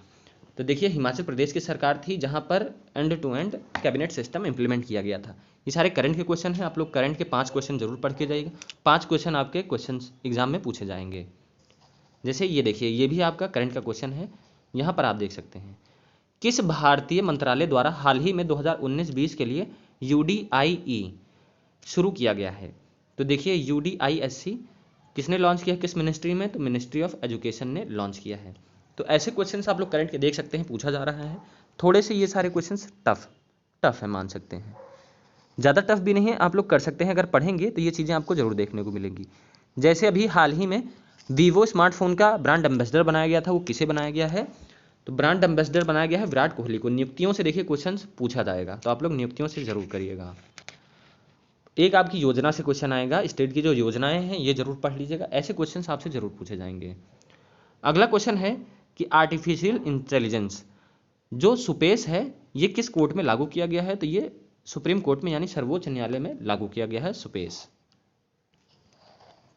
तो देखिए हिमाचल प्रदेश की सरकार थी जहां पर end to end cabinet system implement किया गया था। ये सारे करंट के क्वेश्चन हैं, आप लोग करंट के 5 क्वेश्चन जरूर पढ़ के जाइएगा। 5 क्वेश्चन आपके क्वेश्चन एग्जाम में पूछे जाएंगे। जैसे ये देखिए, ये भी आपका करंट का क्वेश्चन है। यहाँ पर आप देख सकते हैं, किस भारतीय मंत्रालय द्वारा हाल ही में 2019-20 के लिए UDIE शुरू किया गया है? तो देखिए UDISC किसने लॉन्च किया, किस मिनिस्ट्री में? तो मिनिस्ट्री ऑफ एजुकेशन ने लॉन्च किया है। तो ऐसे क्वेश्चंस आप लोग करंट के देख सकते हैं, पूछा जा रहा है। थोड़े से ये सारे क्वेश्चंस टफ है, मान सकते हैं, ज़्यादा टफ भी नहीं है, आप लोग कर सकते हैं। अगर पढ़ेंगे तो ये चीज़ें आपको जरूर देखने को मिलेंगी। जैसे अभी हाल ही में वीवो स्मार्टफोन का ब्रांड एम्बेसडर बनाया गया था, वो किसे बनाया गया है? तो ब्रांड एम्बेसडर बनाया गया है विराट कोहली को। नियुक्तियों से देखिए क्वेश्चन पूछा जाएगा, तो आप लोग नियुक्तियों से जरूर करिएगा। एक आपकी योजना से क्वेश्चन आएगा, स्टेट की जो योजनाएं हैं ये जरूर पढ़ लीजिएगा, ऐसे क्वेश्चन आपसे जरूर पूछे जाएंगे। अगला क्वेश्चन है कि आर्टिफिशियल इंटेलिजेंस जो सुपेस है ये किस कोर्ट में लागू किया गया है? तो ये सुप्रीम कोर्ट में यानी सर्वोच्च न्यायालय में लागू किया गया है सुपेस।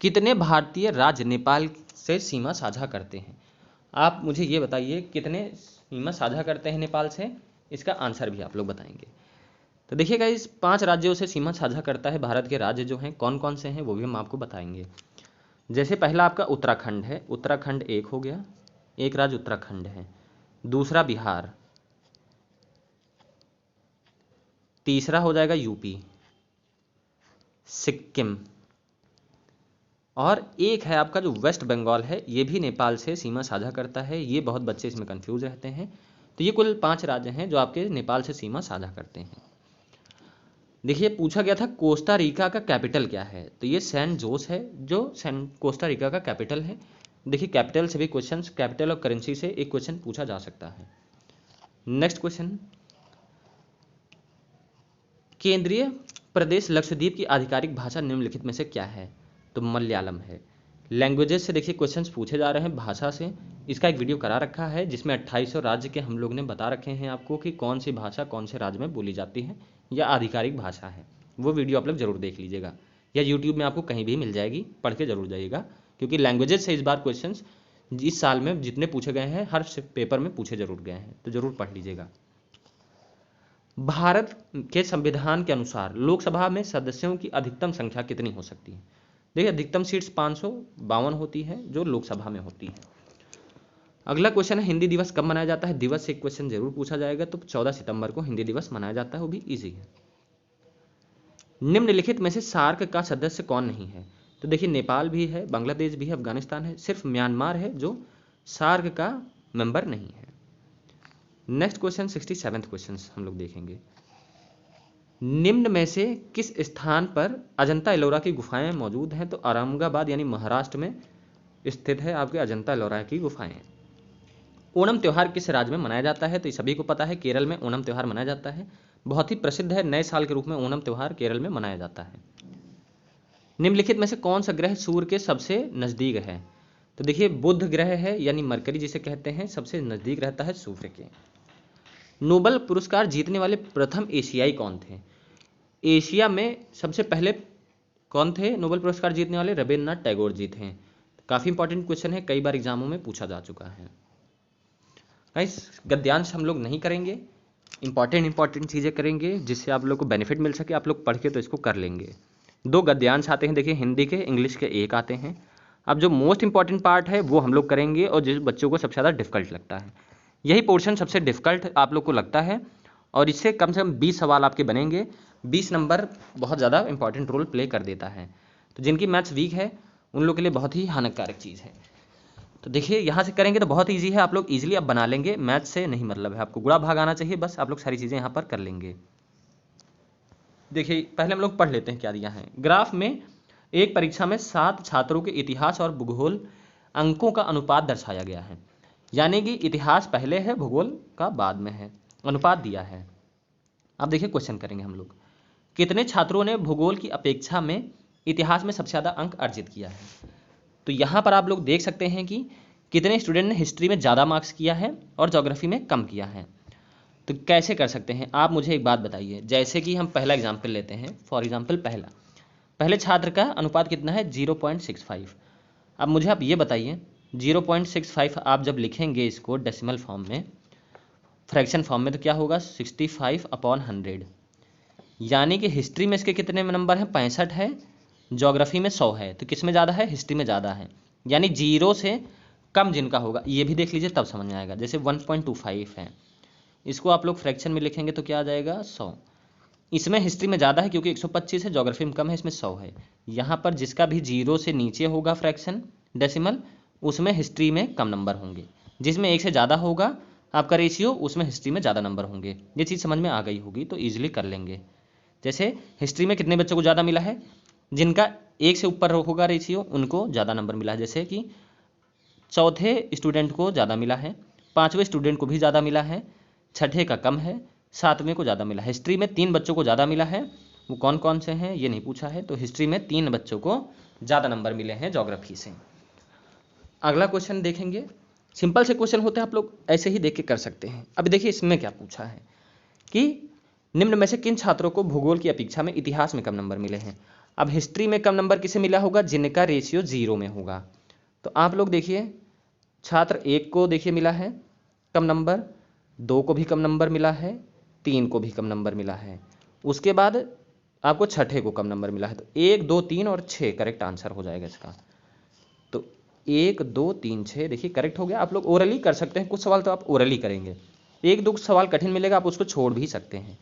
कितने भारतीय राज्य नेपाल से सीमा साझा करते हैं? आप मुझे ये बताइए कितने सीमा साझा करते हैं नेपाल से, इसका आंसर भी आप लोग बताएंगे। तो देखिएगा इस 5 राज्यों से सीमा साझा करता है भारत के राज्य जो हैं कौन कौन से हैं वो भी हम आपको बताएंगे। जैसे पहला आपका उत्तराखंड है, उत्तराखंड एक हो गया, एक राज्य उत्तराखंड है। दूसरा बिहार, तीसरा हो जाएगा यूपी, सिक्किम, और एक है आपका जो वेस्ट बंगाल है, ये भी नेपाल से सीमा साझा करता है। ये बहुत बच्चे इसमें कंफ्यूज रहते हैं। तो ये कुल 5 राज्य हैं जो आपके नेपाल से सीमा साझा करते हैं। देखिए पूछा गया था कोस्टा रिका का कैपिटल क्या है, तो ये सैन जोस है जो कोस्टा रिका का कैपिटल है। देखिए कैपिटल से भी क्वेश्चन, कैपिटल और करेंसी से एक क्वेश्चन पूछा जा सकता है। नेक्स्ट क्वेश्चन, केंद्रीय प्रदेश लक्षद्वीप की आधिकारिक भाषा निम्नलिखित में से क्या है, तो मलयालम है। लैंग्वेजेस से देखिए क्वेश्चंस पूछे जा रहे हैं भाषा से। इसका एक वीडियो करा रखा है जिसमें 2800 राज्य के हम लोग ने बता रखे हैं आपको कि कौन सी भाषा कौन से राज्य में बोली जाती है या आधिकारिक भाषा है। वो वीडियो आप लोग जरूर देख लीजिएगा, या यूट्यूब में आपको कहीं भी मिल जाएगी, पढ़ के जरूर जाइएगा, क्योंकि लैंग्वेजेस से इस बार क्वेश्चन इस साल में जितने पूछे गए हैं हर पेपर में पूछे जरूर गए हैं, तो जरूर पढ़ लीजिएगा। भारत के संविधान के अनुसार लोकसभा में सदस्यों की अधिकतम संख्या कितनी हो सकती है। देखिए अधिकतम सीट्स 552 होती है जो लोकसभा में होती है। अगला क्वेश्चन है हिंदी दिवस कब मनाया जाता है। दिवस से एक क्वेश्चन जरूर पूछा जाएगा, तो 14 सितंबर को हिंदी दिवस मनाया जाता है, वो भी इजी है। निम्नलिखित में से सार्क का सदस्य कौन नहीं है, तो देखिए नेपाल भी है, बांग्लादेश भी है, अफगानिस्तान है, सिर्फ म्यांमार है जो सार्क का मेंबर नहीं है। नेक्स्ट क्वेश्चन 67 क्वेश्चन हम लोग देखेंगे। निम्न में से किस स्थान पर अजंता एलोरा की गुफाएं मौजूद हैं, तो औरंगाबाद यानी महाराष्ट्र में स्थित है आपके अजंता एलोरा की गुफाएं। ओणम त्यौहार किस राज्य में मनाया जाता है, तो सभी को पता है केरल में ओणम त्यौहार मनाया जाता है, बहुत ही प्रसिद्ध है, नए साल के रूप में ओणम त्यौहार केरल में मनाया जाता है। निम्नलिखित में से कौन सा ग्रह सूर्य के सबसे नजदीक है, तो देखिए बुध ग्रह है यानी मरकरी जिसे कहते हैं, सबसे नजदीक रहता है सूर्य के। नोबेल पुरस्कार जीतने वाले प्रथम एशियाई कौन थे, एशिया में सबसे पहले कौन थे नोबेल पुरस्कार जीतने वाले, रविन्द्रनाथ टैगोर जी थे। काफी इंपॉर्टेंट क्वेश्चन है, कई बार एग्जामों में पूछा जा चुका है। गाइस गद्यांश हम लोग नहीं करेंगे, इंपॉर्टेंट चीजें करेंगे जिससे आप लोग को बेनिफिट मिल सके। आप लोग पढ़ के तो इसको कर लेंगे। 2 गद्यांश आते हैं, देखिए हिंदी के, इंग्लिश के 1 आते हैं। अब जो मोस्ट इंपॉर्टेंट पार्ट है वो हम लोग करेंगे, और जिस बच्चों को सबसे ज़्यादा डिफिकल्ट लगता है, यही पोर्शन सबसे डिफिकल्ट आप लोग को लगता है, और इससे कम से कम 20 सवाल आपके बनेंगे। 20 नंबर बहुत ज़्यादा इंपॉर्टेंट रोल प्ले कर देता है, तो जिनकी मैथ्स वीक है उन लोग के लिए बहुत ही हानिकारक चीज़ है। तो देखिए यहाँ से करेंगे तो बहुत ईजी है, आप लोग ईजिली अब बना लेंगे, मैथ्स से नहीं मतलब है, आपको गुणा भाग आना चाहिए, बस आप लोग सारी चीज़ें यहाँ पर कर लेंगे। देखिए पहले हम लोग पढ़ लेते हैं क्या दिया है। ग्राफ में एक परीक्षा में 7 छात्रों के इतिहास और भूगोल अंकों का अनुपात दर्शाया गया है, यानी कि इतिहास पहले है, भूगोल का बाद में है, अनुपात दिया है। अब देखिए क्वेश्चन करेंगे हम लोग, कितने छात्रों ने भूगोल की अपेक्षा में इतिहास में सबसे ज़्यादा अंक अर्जित किया है। तो यहाँ पर आप लोग देख सकते हैं कि कितने स्टूडेंट ने हिस्ट्री में ज़्यादा मार्क्स किया है और ज्योग्राफी में कम किया है। तो कैसे कर सकते हैं आप मुझे एक बात बताइए। जैसे कि हम पहला एग्जाम्पल लेते हैं, फॉर एग्जाम्पल पहले छात्र का अनुपात कितना है 0.65। अब मुझे आप ये बताइए 0.65 आप जब लिखेंगे इसको डेसिमल फॉर्म में, फ्रैक्शन फॉर्म में, तो क्या होगा 65/100, यानी कि हिस्ट्री में इसके कितने नंबर हैं 65 है, ज्योग्राफी में 100 है, तो किस में ज़्यादा है, हिस्ट्री में ज़्यादा है। यानी 0 से कम जिनका होगा ये भी देख लीजिए तब समझ में आएगा। जैसे 1.25 है, इसको आप लोग फ्रैक्शन में लिखेंगे तो क्या आ जाएगा 100। इसमें हिस्ट्री में ज़्यादा है क्योंकि 125 है, ज्योग्राफी में कम है, इसमें 100 है। यहाँ पर जिसका भी 0 से नीचे होगा फ्रैक्शन डेसिमल, उसमें हिस्ट्री में कम नंबर होंगे। जिसमें 1 से ज़्यादा होगा आपका रेशियो, उसमें हिस्ट्री में ज़्यादा नंबर होंगे। ये चीज़ समझ में आ गई होगी तो ईजिली कर लेंगे। जैसे हिस्ट्री में कितने बच्चों को ज़्यादा मिला है, जिनका 1 से ऊपर होगा रेशियो उनको ज़्यादा नंबर मिला है। जैसे कि चौथे स्टूडेंट को ज़्यादा मिला है, 5वें स्टूडेंट को भी ज़्यादा मिला है, छठे का कम है, 7वें को ज़्यादा मिला है। हिस्ट्री में 3 बच्चों को ज़्यादा मिला है, वो कौन कौन से हैं ये नहीं पूछा है, तो हिस्ट्री में 3 बच्चों को ज़्यादा नंबर मिले हैं ज्योग्राफी से। अगला क्वेश्चन देखेंगे, सिंपल से क्वेश्चन होते हैं, आप लोग ऐसे ही देख के कर सकते हैं। अब देखिए इसमें क्या पूछा है कि निम्न में से किन छात्रों को भूगोल की अपेक्षा में इतिहास में कम नंबर मिले हैं। अब हिस्ट्री में कम नंबर किसे मिला होगा, जिनका रेशियो 0 में होगा। तो आप लोग देखिए छात्र 1 को देखिए मिला है कम नंबर, 2 को भी कम नंबर मिला है, 3 को भी कम नंबर मिला है। उसके बाद आपको छठे को कम नंबर मिला है, तो 1 2 3 और 6 करेक्ट आंसर हो जाएगा इसका। तो 1 2 3 6 देखिए करेक्ट हो गया। आप लोग ओरली कर सकते हैं, कुछ सवाल तो आप ओरली करेंगे। एक दो सवाल कठिन मिलेगा, आप उसको छोड़ भी सकते हैं।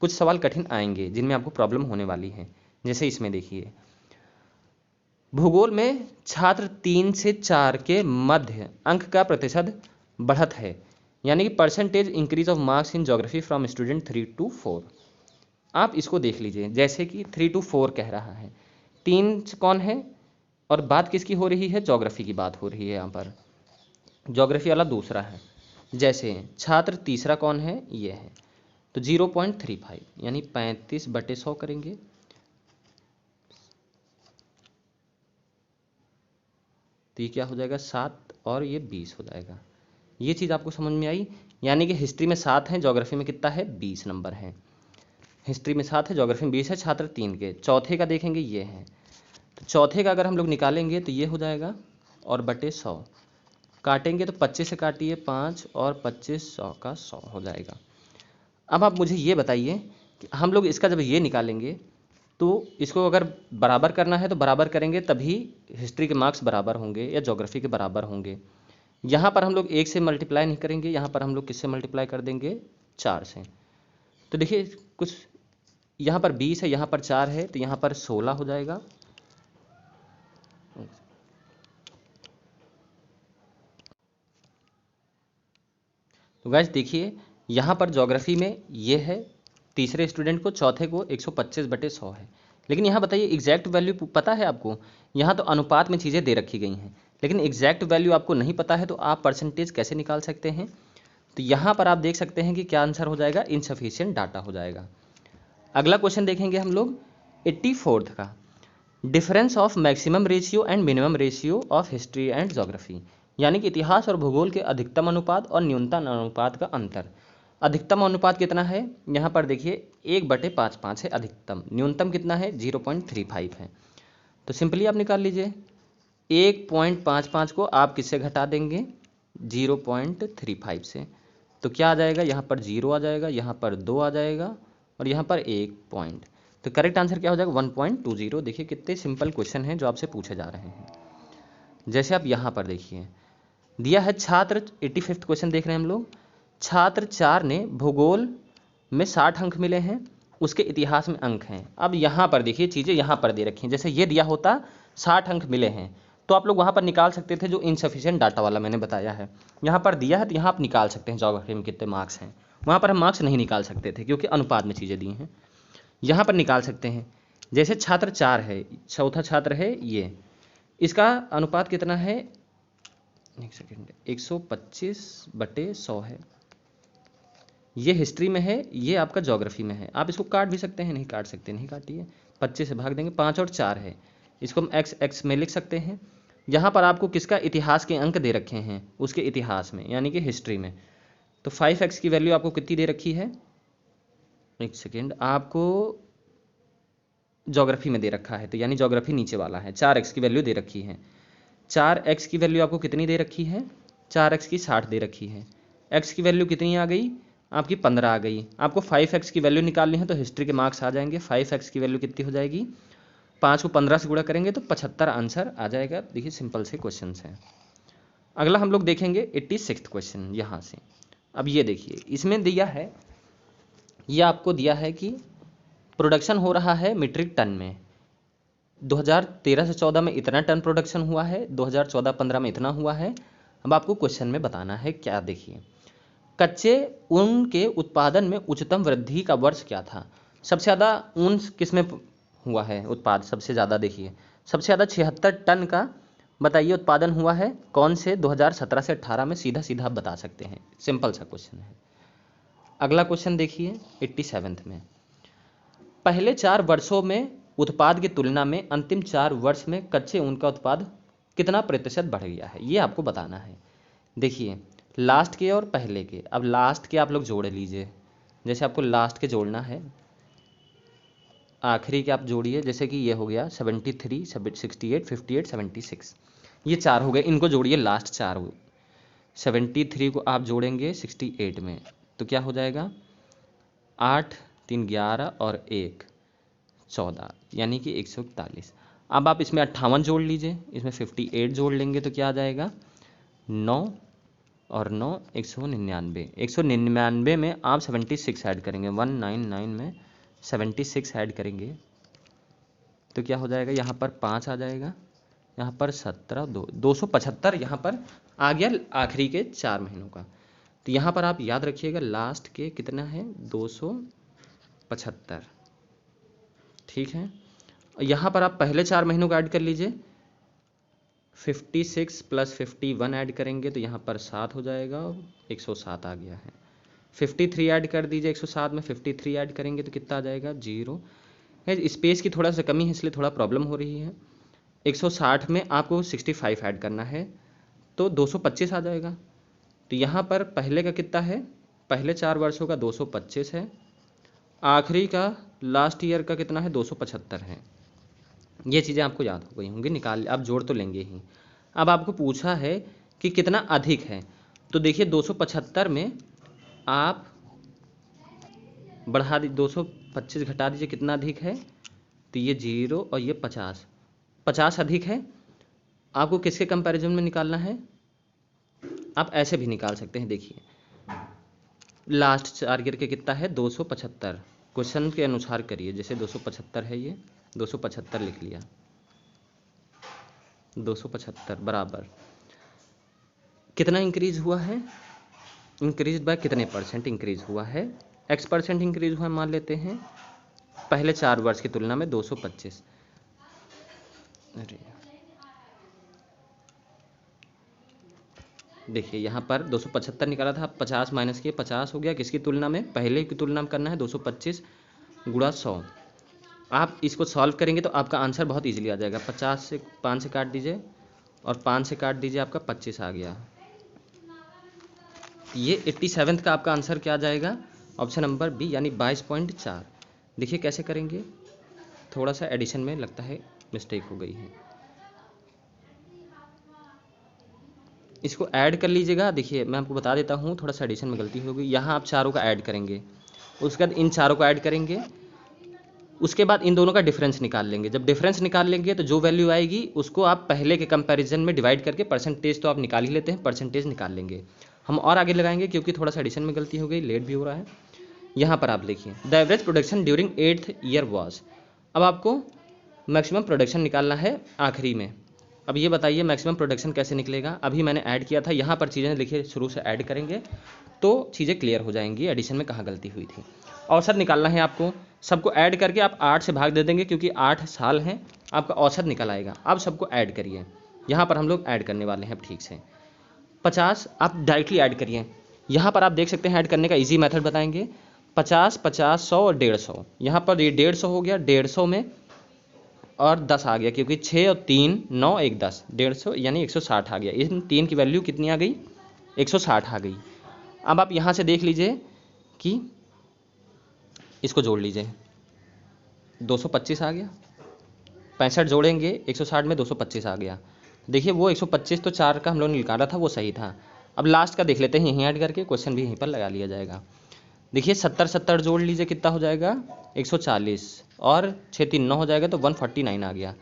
कुछ सवाल कठिन आएंगे जिनमें आपको प्रॉब्लम होने वाली है। जैसे इसमें देखिए, भूगोल में छात्र 3 से 4 के मध्य अंक का प्रतिशत बढ़त है, यानी कि percentage increase of marks in geography from student 3 to 4। आप इसको देख लीजिए, जैसे कि 3 to 4 कह रहा है, 3 कौन है और बात किसकी हो रही है, ज्योग्राफी की बात हो रही है। यहाँ पर ज्योग्राफी वाला दूसरा है। जैसे छात्र तीसरा कौन है, ये है, तो 0.35 यानी 35/100 करेंगे। तो ये क्या हो जाएगा, 7 और ये 20 हो जाएगा। ये चीज़ आपको समझ में आई। यानी कि हिस्ट्री में 7 है, ज्योग्राफी में कितना है, 20 नंबर है। हिस्ट्री में 7 है, ज्योग्राफी में 20 है, छात्र 3 के। चौथे का देखेंगे, ये है, तो चौथे का अगर हम लोग निकालेंगे तो ये हो जाएगा और बटे 100 काटेंगे तो 25 से काटिए 5 और 25 100 का 100 हो जाएगा। अब आप मुझे ये बताइए कि हम लोग इसका जब ये निकालेंगे तो इसको अगर बराबर करना है तो बराबर करेंगे, तभी हिस्ट्री के मार्क्स बराबर होंगे या ज्योग्राफी के बराबर होंगे। यहाँ पर हम लोग 1 से मल्टीप्लाई नहीं करेंगे, यहाँ पर हम लोग किससे मल्टीप्लाई कर देंगे, 4 से। तो देखिए कुछ यहाँ पर 20 है, यहाँ पर 4 है, तो यहाँ पर 16 हो जाएगा। तो गाइस देखिए, यहाँ पर ज्योग्राफी में ये है तीसरे स्टूडेंट को, चौथे को 125/100 है। लेकिन यहाँ बताइए एग्जैक्ट वैल्यू पता है आपको? यहाँ तो अनुपात में चीज़ें दे रखी गई हैं, लेकिन एग्जैक्ट वैल्यू आपको नहीं पता है, तो आप परसेंटेज कैसे निकाल सकते हैं? तो यहाँ पर आप देख सकते हैं कि क्या आंसर हो जाएगा, इनसफिशिएंट डाटा हो जाएगा। अगला क्वेश्चन देखेंगे हम लोग 84th का, difference of maximum ratio and minimum ratio of history and geography, यानी कि इतिहास और भूगोल के अधिकतम अनुपात और न्यूनतम अनुपात का अंतर। अधिकतम अनुपात कितना है, यहाँ पर देखिए 1/55 है अधिकतम, न्यूनतम कितना है 0.35 है। तो सिंपली आप निकाल लीजिए, 1.55 को आप किससे घटा देंगे, 0.35 से। तो क्या आ जाएगा, यहाँ पर 0 आ जाएगा, यहाँ पर 2 आ जाएगा और यहाँ पर 1 पॉइंट। तो करेक्ट आंसर क्या हो जाएगा, 1.20। देखिए कितने सिंपल क्वेश्चन हैं जो आपसे पूछे जा रहे हैं। जैसे आप यहाँ पर देखिए दिया है, छात्र 85th क्वेश्चन देख रहे हैं हम लोग, छात्र 4 ने भूगोल में 60 अंक मिले हैं, उसके इतिहास में अंक हैं। अब यहाँ पर देखिए चीज़ें यहाँ पर दे रखी हैं, जैसे ये दिया होता 60 अंक मिले हैं तो आप लोग वहाँ पर निकाल सकते थे, जो इनसफिशिएंट डाटा वाला मैंने बताया है। यहाँ पर दिया है तो यहाँ आप निकाल सकते हैं ज्योग्राफी में कितने मार्क्स हैं, वहाँ पर हम मार्क्स नहीं निकाल सकते थे क्योंकि अनुपात में चीज़ें दी हैं। यहाँ पर निकाल सकते हैं। जैसे छात्र 4 है, चौथा छात्र है ये, इसका अनुपात कितना है, एक सेकेंड, 125/100 है। ये हिस्ट्री में है, ये आपका ज्योग्राफी में है। आप इसको काट भी सकते हैं, नहीं काट सकते नहीं काटिए, 25 से भाग देंगे, 5 और 4 है, इसको हम x में लिख सकते हैं। यहाँ पर आपको किसका इतिहास के अंक दे रखे हैं, उसके इतिहास में यानी कि हिस्ट्री में। तो 5x की वैल्यू आपको कितनी दे रखी है, एक सेकेंड, आपको ज्योग्राफी में दे रखा है, तो यानी ज्योग्राफी नीचे वाला है। 4x की वैल्यू दे रखी है, 4x की वैल्यू आपको कितनी दे रखी है, 4x की 60 दे रखी है। x की वैल्यू कितनी आ गई आपकी, 15 आ गई। आपको 5x की वैल्यू निकालनी है तो हिस्ट्री के मार्क्स आ जाएंगे। 5x की वैल्यू कितनी हो जाएगी, 5 को 15 से गुणा करेंगे तो 75 आंसर आ जाएगा। देखिए सिंपल से क्वेश्चन है। अगला हम लोग देखेंगे 86th क्वेश्चन यहाँ से। अब ये देखिए, इसमें दिया है, ये आपको दिया है कि प्रोडक्शन हो रहा है मीट्रिक टन में, 2013 से 14 में इतना टन प्रोडक्शन हुआ है, 2014-15 में इतना हुआ है। अब आपको क्वेश्चन में बताना है क्या, देखिए, कच्चे ऊन के उत्पादन में उच्चतम वृद्धि का वर्ष क्या था। सबसे ज़्यादा ऊन किस में हुआ है उत्पाद, सबसे ज़्यादा देखिए, सबसे ज़्यादा 76 टन का बताइए उत्पादन हुआ है कौन से, 2017 से 18 में। सीधा सीधा आप बता सकते हैं, सिंपल सा क्वेश्चन है। अगला क्वेश्चन देखिए 87th में, पहले 4 वर्षों में उत्पाद की तुलना में अंतिम 4 वर्ष में कच्चे ऊन का उत्पाद कितना प्रतिशत बढ़ गया है, ये आपको बताना है। देखिए लास्ट के और पहले के, अब लास्ट के आप लोग जोड़ लीजिए, जैसे आपको लास्ट के जोड़ना है, आखिरी के आप जोड़िए, जैसे कि ये हो गया 73, 68, 58, 76, ये 4 हो गए, इनको जोड़िए लास्ट 4। 73 को आप जोड़ेंगे 68 में तो क्या हो जाएगा, 8 3 11 और 1 14 यानी कि 141। अब आप इसमें 58 जोड़ लीजिए, इसमें 58 जोड़ लेंगे तो क्या आ जाएगा 9 और 9 199। 199 में आप 76 ऐड करेंगे, 199 में 76 ऐड करेंगे तो क्या हो जाएगा, यहाँ पर 5 आ जाएगा, यहाँ पर 17 275 यहाँ पर आ गया आखिरी के 4 महीनों का। तो यहाँ पर आप याद रखिएगा लास्ट के कितना है 275, ठीक है। यहाँ पर आप पहले 4 महीनों का ऐड कर लीजिए, 56 प्लस 51 ऐड करेंगे तो यहाँ पर 7 हो जाएगा, 107 आ गया है। 53 ऐड कर दीजिए, 107 में 53 ऐड करेंगे तो कितना आ जाएगा 0 है। स्पेस की थोड़ा सा कमी है इसलिए थोड़ा प्रॉब्लम हो रही है। 160 में आपको 65 ऐड करना है तो 225 आ जाएगा। तो यहाँ पर पहले का कितना है, पहले 4 वर्षों का 225 है, आखिरी का लास्ट ईयर का कितना है 275 है। ये चीज़ें आपको याद हो गई होंगी, निकाल आप जोड़ तो लेंगे ही। अब आपको पूछा है कि कितना अधिक है, तो देखिए 275 में आप बढ़ा दी 225 घटा दीजिए, कितना अधिक है, तो ये 0 और ये 50 अधिक है। आपको किसके कंपैरिजन में निकालना है, आप ऐसे भी निकाल सकते हैं। देखिए लास्ट 4 ईयर के कितना है 275, क्वेश्चन के अनुसार करिए, जैसे 275 है, ये 275 लिख लिया, 275 बराबर कितना इंक्रीज हुआ है, इंक्रीज बाय कितने परसेंट इंक्रीज हुआ है, x% इंक्रीज हुआ है मान लेते हैं पहले 4 वर्ष की तुलना में 225। अरे देखिए यहाँ पर 275 निकाला था, 50 माइनस किए 50 हो गया, किसकी तुलना में, पहले की तुलना में करना है, 225 गुणा 100। आप इसको सॉल्व करेंगे तो आपका आंसर बहुत इजीली आ जाएगा। 50 से 5 से काट दीजिए और 5 से काट दीजिए, आपका 25 आ गया। ये 87 का आपका आंसर क्या आ जाएगा, ऑप्शन नंबर बी यानी 22.4। देखिए कैसे करेंगे, थोड़ा सा एडिशन में लगता है मिस्टेक हो गई है, इसको ऐड कर लीजिएगा। देखिए मैं आपको बता देता हूँ, थोड़ा सा एडिशन में गलती हो गई। यहाँ आप चारों का ऐड करेंगे, उसके बाद इन चारों को ऐड करेंगे, उसके बाद इन दोनों का डिफरेंस निकाल लेंगे। जब डिफरेंस निकाल लेंगे तो जो वैल्यू आएगी उसको आप पहले के कंपैरिजन में डिवाइड करके, परसेंटेज तो आप निकाल ही लेते हैं, परसेंटेज निकाल लेंगे। हम और आगे लगाएंगे क्योंकि थोड़ा सा एडिशन में गलती हो गई, लेट भी हो रहा है। यहाँ पर आप देखिए the average production during 8th year was. अब आपको मैक्सिमम प्रोडक्शन निकालना है आखिरी में। अब ये बताइए मैक्सिमम प्रोडक्शन कैसे निकलेगा, अभी मैंने ऐड किया था, यहाँ पर चीज़ें लिखिए शुरू से ऐड करेंगे तो चीज़ें क्लियर हो जाएंगी, एडिशन में कहाँ गलती हुई थी। औसत निकालना है आपको, सबको ऐड करके आप 8 से भाग दे देंगे क्योंकि 8 साल हैं, आपका औसत निकल आएगा। अब सबको ऐड करिए, यहाँ पर हम लोग ऐड करने वाले हैं ठीक से। 50 आप डायरेक्टली ऐड करिए, यहाँ पर आप देख सकते हैं ऐड करने का ईजी मेथड बताएंगे। 50 50 100 और 150, यहाँ पर ये 150 हो गया, 150 में और 10 आ गया क्योंकि 6 और 3 9 1 10, 150 यानी 160 आ गया। इन 3 की वैल्यू कितनी आ गई, 160 आ गई। अब आप यहाँ से देख लीजिए कि इसको जोड़ लीजिए, 225 आ गया, 65 जोड़ेंगे 160 में 225 आ गया। देखिए वो 125 तो 4 का हम लोग ने निकाला था, वो सही था। अब लास्ट का देख लेते हैं, यहीं ऐड करके क्वेश्चन भी यहीं पर लगा लिया जाएगा। देखिए 70 70 जोड़ लीजिए, कितना हो जाएगा 140 और 6 3 9 हो जाएगा तो 149 आ गया।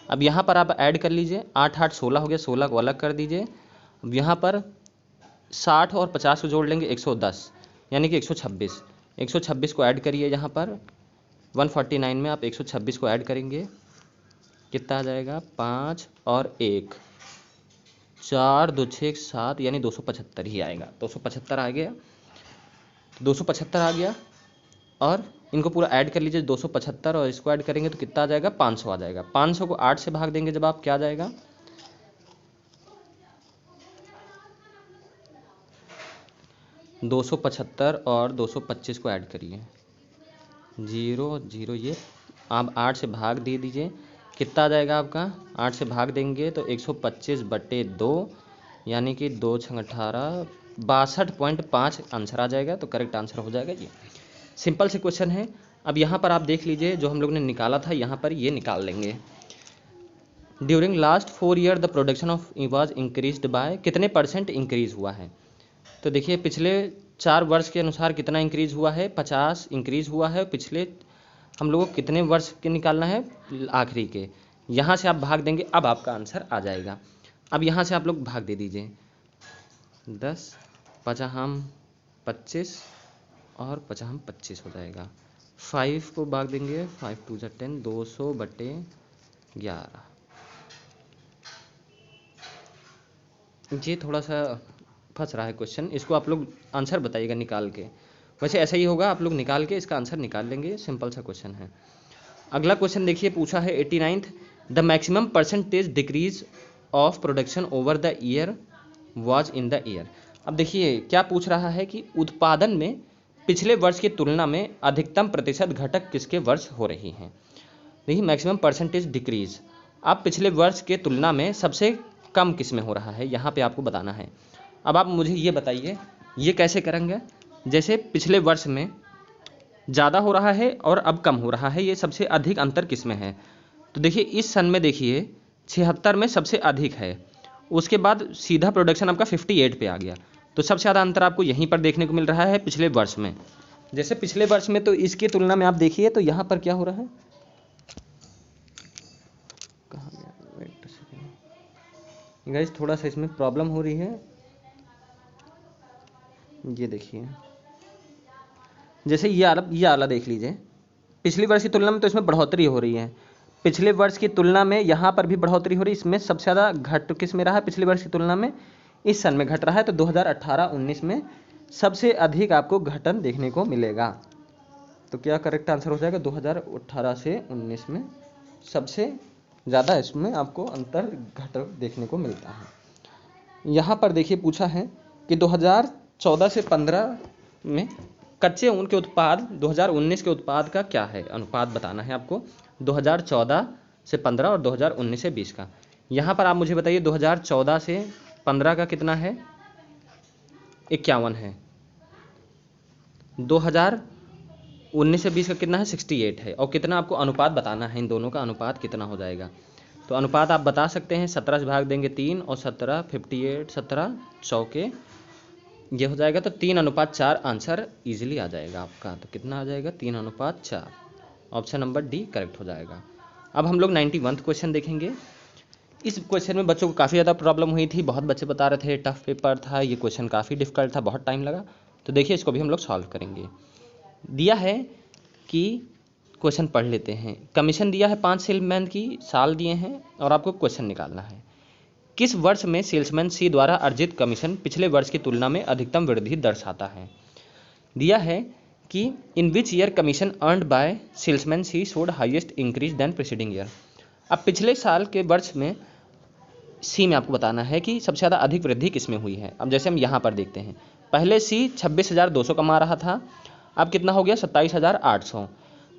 अब यहाँ पर आप ऐड कर लीजिए, 8 8 16 हो गया, 16 को अलग कर दीजिए। अब यहाँ पर 60 और 50 को जोड़ लेंगे 110 यानी कि 126। 126 को ऐड करिए, यहाँ पर 149 में आप 126 को ऐड करेंगे, कितना आ जाएगा 5 और 1 4 2 6 7 यानी 275 ही आएगा। 275 आ गया, 275 आ गया और इनको पूरा ऐड कर लीजिए, 275 और इसको ऐड करेंगे तो कितना आ जाएगा 500 आ जाएगा। 500 को 8 से भाग देंगे जब आप, क्या आ जाएगा 275 और 225 को ऐड करिए, 0 0 ये आप 8 से भाग दे दीजिए, कितना आ जाएगा आपका, 8 से भाग देंगे तो 125/2 यानी कि 2 6 18 62.5 आंसर आ जाएगा। तो करेक्ट आंसर हो जाएगा ये। सिंपल से क्वेश्चन है। अब यहाँ पर आप देख लीजिए जो हम लोग ने निकाला था, यहाँ पर ये निकाल लेंगे। During last 4 year the production of was increased by, कितने परसेंट इंक्रीज हुआ है। तो देखिए पिछले 4 वर्ष के अनुसार कितना इंक्रीज हुआ है, 50 इंक्रीज हुआ है। पिछले हम लोगों को कितने वर्ष के निकालना है, आखिरी के। यहाँ से आप भाग देंगे, अब आपका आंसर आ जाएगा। अब यहाँ से आप लोग भाग दे दीजिए, 10 पचाहम 25 और पचाहम 25 हो जाएगा। 5 को भाग देंगे, 5 2 10, 200/11। ये थोड़ा सा फंस रहा है क्वेश्चन, इसको आप लोग आंसर बताइएगा निकाल के। वैसे ऐसा ही होगा, आप लोग निकाल के इसका आंसर निकाल लेंगे, सिंपल सा क्वेश्चन है। अगला क्वेश्चन देखिए, पूछा है 89th, the maximum percentage decrease of production over the year was in the year. अब देखिए क्या पूछ रहा है कि उत्पादन में पिछले वर्ष की तुलना में अधिकतम प्रतिशत घटक किसके वर्ष हो रही हैं। देखिए मैक्सिमम परसेंटेज डिक्रीज, आप पिछले वर्ष के तुलना में सबसे कम किस में हो रहा है, यहाँ पे आपको बताना है। अब आप मुझे ये बताइए, ये कैसे करेंगे। जैसे पिछले वर्ष में ज़्यादा हो रहा है और अब कम हो रहा है, ये सबसे अधिक अंतर किस में है। तो देखिए इस सन में देखिए 76 में सबसे अधिक है, उसके बाद सीधा प्रोडक्शन आपका 58 पे आ गया। तो सबसे ज़्यादा अंतर आपको यहीं पर देखने को मिल रहा है पिछले वर्ष में। जैसे पिछले वर्ष में तो इसकी तुलना में आप देखिए तो यहाँ पर क्या हो रहा है, कहाँ गया, वेट सेकेंड गाइस, थोड़ा सा इसमें प्रॉब्लम हो रही है। ये देखिए जैसे ये आला देख लीजिए, पिछले वर्ष की तुलना में तो इसमें बढ़ोतरी हो रही है। पिछले वर्ष की तुलना में यहाँ पर भी बढ़ोतरी हो रही है, इसमें सबसे ज़्यादा घट किस में रहा है, पिछले वर्ष की तुलना में इस सन में घट रहा है। तो 2018-19 में सबसे अधिक आपको घटन देखने को मिलेगा। तो क्या करेक्ट आंसर हो जाएगा, 2018 से 19 में सबसे ज़्यादा इसमें आपको अंतर घटक देखने को मिलता है। यहाँ पर देखिए पूछा है कि 2014 से 15 में कच्चे ऊन के उत्पाद 2019 के उत्पाद का क्या है, अनुपात बताना है आपको। 2014 से 15 और 2019 से 20 का। यहाँ पर आप मुझे बताइए 2014 से 15 का कितना है, 51 है। 2019 से 20 का कितना है, 68 है। और कितना आपको अनुपात बताना है, इन दोनों का अनुपात कितना हो जाएगा। तो अनुपात आप बता सकते हैं, 17 से भाग देंगे 3 और 17 58, 17 चौके ये हो जाएगा। तो 3:4 आंसर इजीली आ जाएगा आपका। तो कितना आ जाएगा, 3:4। ऑप्शन नंबर डी करेक्ट हो जाएगा। अब हम लोग 91 क्वेश्चन देखेंगे। इस क्वेश्चन में बच्चों को काफ़ी ज़्यादा प्रॉब्लम हुई थी, बहुत बच्चे बता रहे थे टफ पेपर था, ये क्वेश्चन काफ़ी डिफिकल्ट था, बहुत टाइम लगा। तो देखिए इसको भी हम लोग सॉल्व करेंगे। दिया है कि क्वेश्चन पढ़ लेते हैं। कमीशन दिया है 5 सेल्समैन की, साल दिए हैं और आपको क्वेश्चन निकालना है। किस वर्ष में सेल्समैन सी द्वारा अर्जित कमीशन पिछले वर्ष की तुलना में अधिकतम वृद्धि दर्शाता है। दिया है कि in which year commission earned by salesman C showed highest increase than preceding year. अब पिछले साल के वर्ष में सी में आपको बताना है कि सबसे ज़्यादा अधिक वृद्धि किस में हुई है। अब जैसे हम यहाँ पर देखते हैं, पहले सी 26,200 कमा रहा था, अब कितना हो गया 27,800।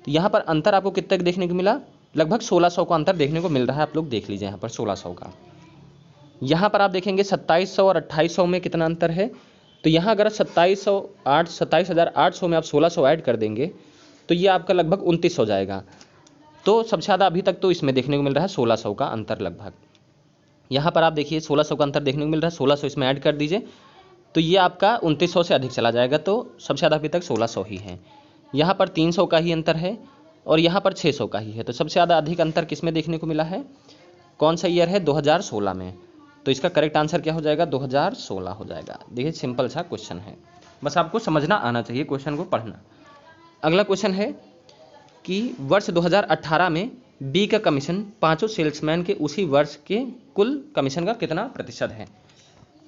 तो यहाँ पर अंतर आपको कितने देखने को मिला, लगभग 1600 का अंतर देखने को मिल रहा है। आप लोग देख लीजिए यहाँ पर 1600 का। यहाँ पर आप देखेंगे 2700 और 2800 में कितना अंतर है। तो यहाँ अगर 27,800 में आप 1600 ऐड कर देंगे तो ये आपका लगभग 29 हो जाएगा। तो सबसे ज़्यादा अभी तक तो इसमें देखने को मिल रहा है 1600 का अंतर लगभग। यहाँ पर आप देखिए 1600 का अंतर देखने को मिल रहा है, 1600 इसमें ऐड कर दीजिए तो ये आपका 2900 से अधिक चला जाएगा। तो सबसे ज़्यादा अभी तक 1600 ही है। यहाँ पर 300 का ही अंतर है और यहाँ पर 600 का ही है। तो सबसे ज़्यादा अधिक अंतर किस में देखने को मिला है, कौन सा ईयर है, 2016 में। तो इसका करेक्ट आंसर क्या हो जाएगा, 2016 हो जाएगा। देखिए सिंपल सा क्वेश्चन है, बस आपको समझना आना चाहिए क्वेश्चन को पढ़ना। अगला क्वेश्चन है कि वर्ष 2018 में बी का कमीशन पांचों सेल्समैन के उसी वर्ष के कुल कमीशन का कितना प्रतिशत है।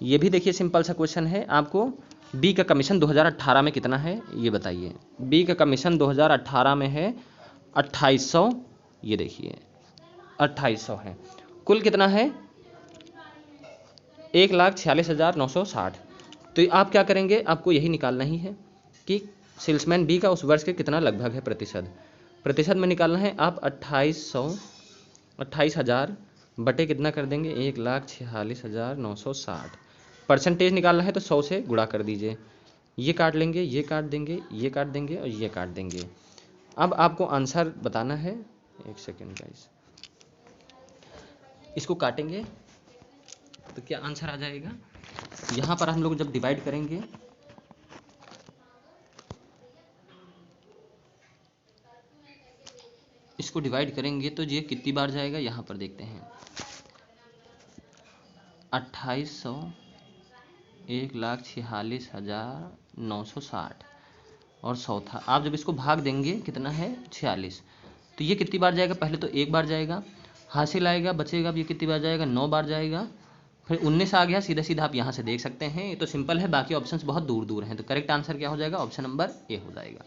ये भी देखिए सिंपल सा क्वेश्चन है। आपको बी का कमीशन 2018 में कितना है ये बताइए। बी का कमीशन 2018 में है 2800, ये देखिए 2800 है। कुल कितना है, 1,46,960। तो आप क्या करेंगे, आपको यही निकालना ही है कि सेल्समैन बी का उस वर्ष के कितना लगभग है प्रतिशत में निकालना है। आप 28,000 बटे कितना कर देंगे, 1,46,960। परसेंटेज निकालना है तो 100 से गुणा कर दीजिए। ये काट लेंगे, ये काट देंगे, ये काट देंगे और ये काट देंगे। अब आपको आंसर बताना है, एक सेकेंड गाइस, इसको काटेंगे तो क्या आंसर आ जाएगा। यहाँ पर हम लोग जब डिवाइड करेंगे इसको डिवाइड करेंगे तो ये कितनी बार जाएगा, यहाँ पर देखते हैं 2800, 1,46,960 और 100 था। आप जब इसको भाग देंगे कितना है 46, तो ये कितनी बार जाएगा, पहले तो एक बार जाएगा, हासिल आएगा बचेगा, अब ये कितनी बार जाएगा 9 बार जाएगा, फिर 19 आ गया, सीधा सीधा आप यहाँ से देख सकते हैं। ये तो सिंपल है, बाकी ऑप्शंस बहुत दूर दूर हैं, तो करेक्ट आंसर क्या हो जाएगा, ऑप्शन नंबर ए हो जाएगा।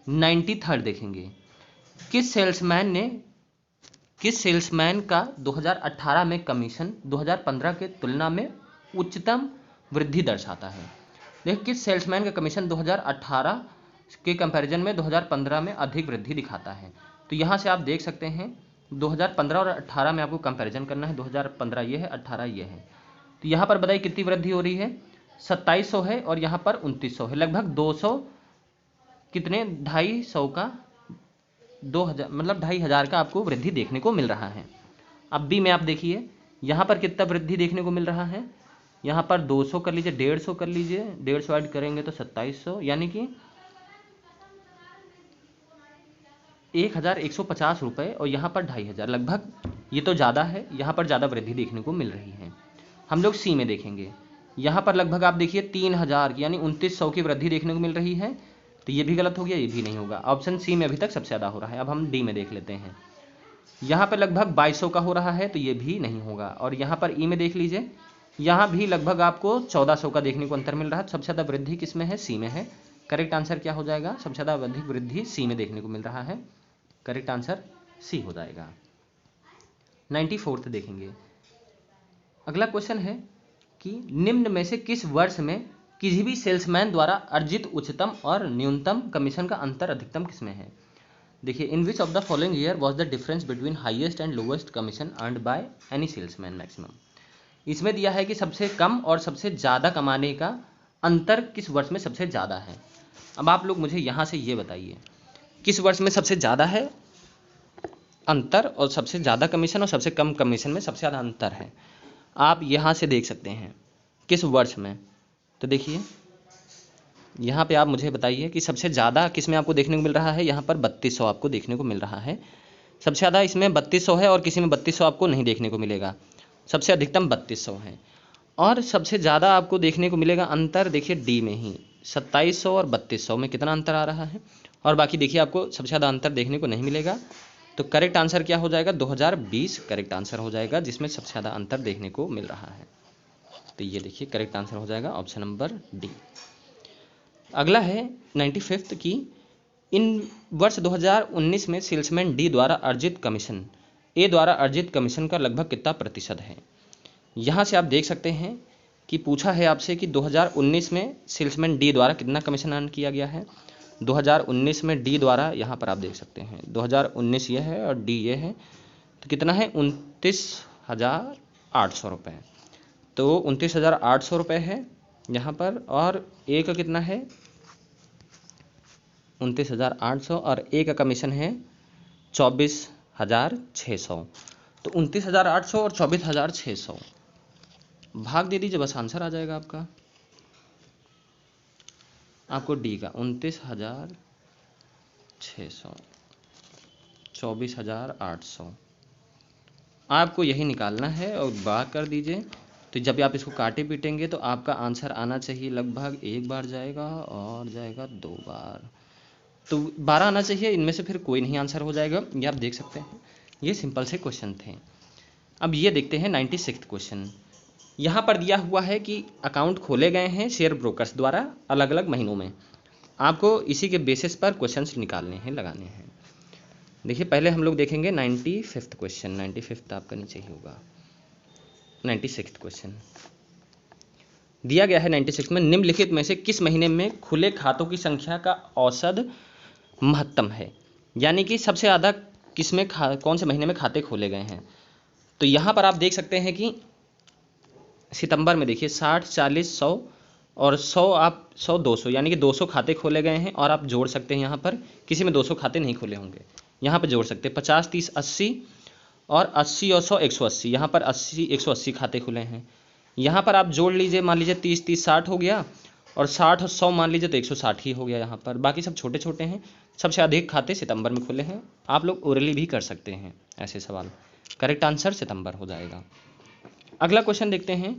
93 देखेंगे, किस सेल्समैन का 2018 में कमीशन 2015 के तुलना में उच्चतम वृद्धि दर्शाता है। देखिए किस सेल्समैन का कमीशन 2018 के कंपैरिजन में 2015 में अधिक वृद्धि दिखाता है। तो यहाँ से आप देख सकते हैं 2015 और 18 में आपको कंपैरिजन करना है, 2015 ये है, 18 ये है। तो यहाँ पर बताइए कितनी वृद्धि हो रही है, 2700 है और यहाँ पर 2900 है, लगभग 200 कितने 250 का 2000 मतलब 2500 का आपको वृद्धि देखने को मिल रहा है। अब बी में आप देखिए यहाँ पर कितना वृद्धि देखने को मिल रहा है, यहाँ पर 200 कर लीजिए, 150 कर लीजिए, 150 ऐड करेंगे तो 2700 यानी कि 1150 रुपये और यहाँ पर 2500, लगभग ये तो ज़्यादा है, यहाँ पर ज़्यादा वृद्धि देखने को मिल रही है। हम लोग सी में देखेंगे, यहाँ पर लगभग आप देखिए 3000 की यानी 2900 की वृद्धि देखने को मिल रही है, तो ये भी गलत हो गया, ये भी नहीं होगा। ऑप्शन सी में अभी तक सबसे ज़्यादा हो रहा है। अब हम डी में देख लेते हैं, यहाँ पर लगभग 2200 का हो रहा है, तो ये भी नहीं होगा। और यहाँ पर ई में देख लीजिए, यहाँ भी लगभग आपको 1400 का देखने को अंतर मिल रहा है। सबसे ज़्यादा वृद्धि किस में है, सी में है। करेक्ट आंसर क्या हो जाएगा, सबसे ज़्यादा अधिक वृद्धि सी में देखने को मिल रहा है, करेक्ट आंसर सी हो जाएगा। 94 देखेंगे, अगला क्वेश्चन है कि निम्न में से किस वर्ष में किसी भी सेल्समैन द्वारा अर्जित उच्चतम और न्यूनतम कमीशन का अंतर अधिकतम किसमें है। देखिए, in which of the following year was the difference between highest and lowest commission earned by any salesman maximum. इसमें दिया है कि सबसे कम और सबसे ज़्यादा कमाने का अंतर किस वर्ष में सबसे ज़्यादा है। अब आप लोग मुझे यहाँ से ये बताइए किस वर्ष में सबसे ज़्यादा है अंतर, और सबसे ज़्यादा कमीशन और सबसे कम कमीशन में सबसे ज़्यादा अंतर है। आप यहाँ से देख सकते हैं किस वर्ष में, तो देखिए यहाँ पे आप मुझे बताइए कि सबसे ज़्यादा किस में आपको देखने को मिल रहा है। यहाँ पर 3200 आपको देखने को मिल रहा है, सबसे ज़्यादा इसमें 3200 है और किसी में 3200 आपको नहीं देखने को मिलेगा। सबसे अधिकतम 3200 है और सबसे ज़्यादा आपको देखने को मिलेगा अंतर, देखिए डी में ही 2700 और 3200 में कितना अंतर आ रहा है, और बाकी देखिए आपको सबसे ज़्यादा अंतर देखने को नहीं मिलेगा। तो करेक्ट आंसर क्या हो जाएगा, 2020 करेक्ट आंसर हो जाएगा, जिसमें सबसे ज़्यादा अंतर देखने को मिल रहा है। तो ये देखिए करेक्ट आंसर हो जाएगा ऑप्शन नंबर डी। अगला है 95 की, इन वर्ष 2019 में सेल्समैन डी द्वारा अर्जित कमीशन ए द्वारा अर्जित कमीशन का लगभग कितना प्रतिशत है। यहाँ से आप देख सकते हैं कि पूछा है आपसे कि 2019 में सेल्समैन डी द्वारा कितना कमीशन अर्न किया गया है। 2019 में डी द्वारा, यहाँ पर आप देख सकते हैं 2019 ये है और डी ये है, तो कितना है 29,800 रुपये। तो 29,800 रुपये है यहाँ पर, और ए का कितना है 29,800 और ए का कमीशन है 24,600। तो 29,800 और 24,600 भाग दे दीजिए, बस आंसर आ जाएगा आपको डी का 29,600 24,800 आपको यही निकालना है और बार कर दीजिए। तो जब आप इसको काटे पीटेंगे तो आपका आंसर आना चाहिए, लगभग एक बार जाएगा और जाएगा 2 बार, तो 12 आना चाहिए। इनमें से फिर कोई नहीं आंसर हो जाएगा, ये आप देख सकते हैं। ये सिंपल से क्वेश्चन थे। अब ये देखते हैं 96 क्वेश्चन। यहाँ पर दिया हुआ है कि अकाउंट खोले गए हैं शेयर ब्रोकर्स द्वारा अलग अलग महीनों में, आपको इसी के बेसिस पर क्वेश्चंस निकालने हैं, लगाने हैं। देखिए पहले हम लोग देखेंगे 95 क्वेश्चन, 95 आपका नीचे ही होगा। 96 क्वेश्चन दिया गया है 96 में, निम्नलिखित में से किस महीने में खुले खातों की संख्या का औसत महत्तम है, यानी कि सबसे ज़्यादा किस में कौन से महीने में खाते खोले गए हैं। तो यहाँ पर आप देख सकते हैं कि सितंबर में देखिए 60, 40, 100 और 100 आप 100, 200 यानी कि 200 खाते खोले गए हैं, और आप जोड़ सकते हैं। यहाँ पर किसी में 200 खाते नहीं खोले होंगे, यहाँ पर जोड़ सकते हैं 50, 30, 80 और 80 और 100 180, यहाँ पर 80 180 खाते खुले हैं। यहाँ पर आप जोड़ लीजिए, मान लीजिए 30, 30, 60 हो गया और 60 और 100 मान लीजिए तो 160 ही हो गया यहाँ पर। बाकी सब छोटे छोटे हैं। सबसे अधिक खाते सितंबर में खुले हैं। आप लोग ओरली भी कर सकते हैं ऐसे सवाल। करेक्ट आंसर सितंबर हो जाएगा। अगला क्वेश्चन देखते हैं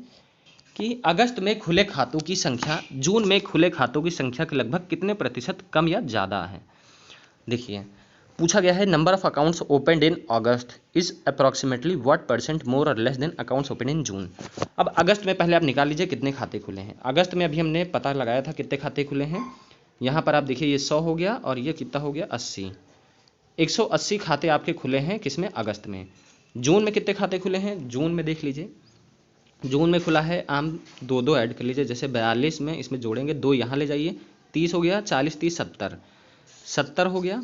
कि अगस्त में खुले खातों की संख्या जून में खुले खातों की संख्या के लगभग कितने प्रतिशत कम या ज़्यादा है। देखिए पूछा गया है number of accounts opened in August is approximately what percent more और less than accounts open in June. अब अगस्त में पहले आप निकाल लीजिए कितने खाते खुले हैं। अगस्त में अभी हमने पता लगाया था कितने खाते खुले हैं। यहाँ पर आप देखिए ये 100 हो गया और ये कितना हो गया 80। 180 खाते आपके खुले हैं किसमें, अगस्त में। जून में कितने खाते खुले हैं, जून में देख लीजिए। जून में खुला है, आम दो दो ऐड कर लीजिए। जैसे 42 में इसमें जोड़ेंगे, दो यहाँ ले जाइए, 30 हो गया, 40 30 70, 70 हो गया।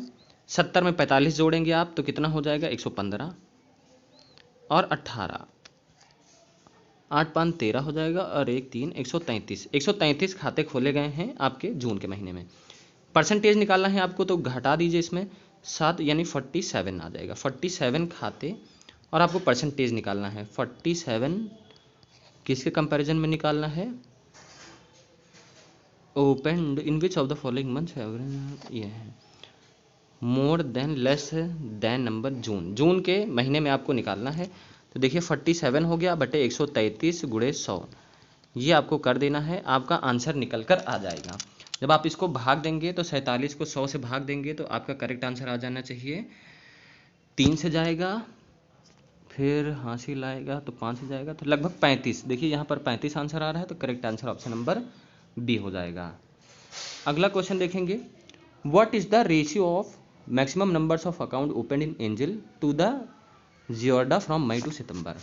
70 में 45 जोड़ेंगे आप तो कितना हो जाएगा 115 और 18, 8 5 13 हो जाएगा और 1 3 133। 133 खाते खोले गए हैं आपके जून के महीने में। परसेंटेज निकालना है आपको तो घटा दीजिए इसमें 7 यानी 47 आ जाएगा। 47 खाते और आपको परसेंटेज निकालना है। 47 किसके कंपैरिजन में निकालना है, open in which of the following month, ये है more than less than number June. जून के महीने में आपको निकालना है। तो देखिए 47 हो गया बटे 133 गुणे 100, ये आपको कर देना है, आपका आंसर निकल कर आ जाएगा। जब आप इसको भाग देंगे तो 47 को 100 से भाग देंगे तो आपका करेक्ट आंसर आ जाना चाहिए 3 से जाएगा, फिर हासिल आएगा तो 5 से जाएगा तो लगभग 35। देखिए यहाँ पर 35 आंसर आ रहा है तो correct answer option number B हो जाएगा। अगला क्वेश्चन देखेंगे, what is the ratio of maximum numbers of account open in angel to the जियोर्डा फ्रॉम मई टू सितंबर।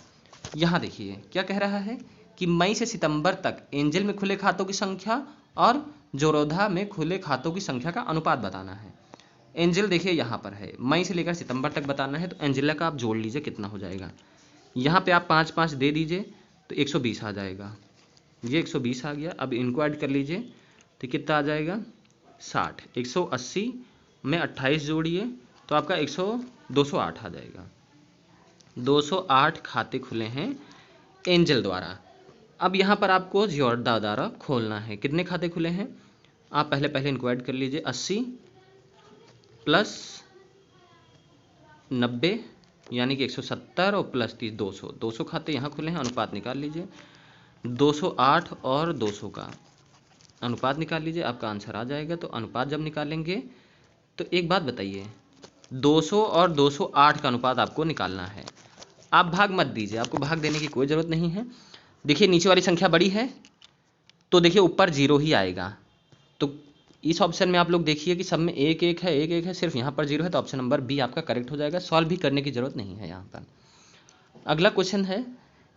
यहाँ देखिए क्या कह रहा है कि मई से सितंबर तक एंजल में खुले खातों की संख्या और जोरोधा में खुले खातों की संख्या का अनुपात बताना है। एंजल देखिए यहाँ पर है, मई से लेकर सितंबर तक बताना है, तो एंजेला का आप जोड़ लीजिए कितना हो जाएगा। यहाँ पे आप 5 5 दे दीजिए तो 120 आ जाएगा, ये 120 आ गया। अब इनको ऐड कर लीजिए तो कितना आ जाएगा 60। 180 में 28 जोड़िए तो आपका 208 आ जाएगा। 208 खाते खुले हैं एंजल द्वारा। अब यहाँ पर आपको जियोर्डा द्वारा खोलना है। कितने खाते खुले हैं आप पहले इनको ऐड कर लीजिए। 80 प्लस 90 यानी कि 170 और प्लस 30 200। 200 खाते यहाँ खुले हैं, अनुपात निकाल लीजिए। 208 और 200 का अनुपात निकाल लीजिए, आपका आंसर आ जाएगा। तो अनुपात जब निकालेंगे तो एक बात बताइए, 200 और 208 का अनुपात आपको निकालना है। आप भाग मत दीजिए, आपको भाग देने की कोई ज़रूरत नहीं है। देखिए नीचे वाली संख्या बड़ी है तो देखिए ऊपर 0 ही आएगा। तो इस ऑप्शन में आप लोग देखिए कि सब में एक एक है, एक एक है, सिर्फ यहाँ पर 0 है, तो ऑप्शन नंबर बी आपका करेक्ट हो जाएगा। सॉल्व भी करने की जरूरत नहीं है यहाँ पर। अगला क्वेश्चन है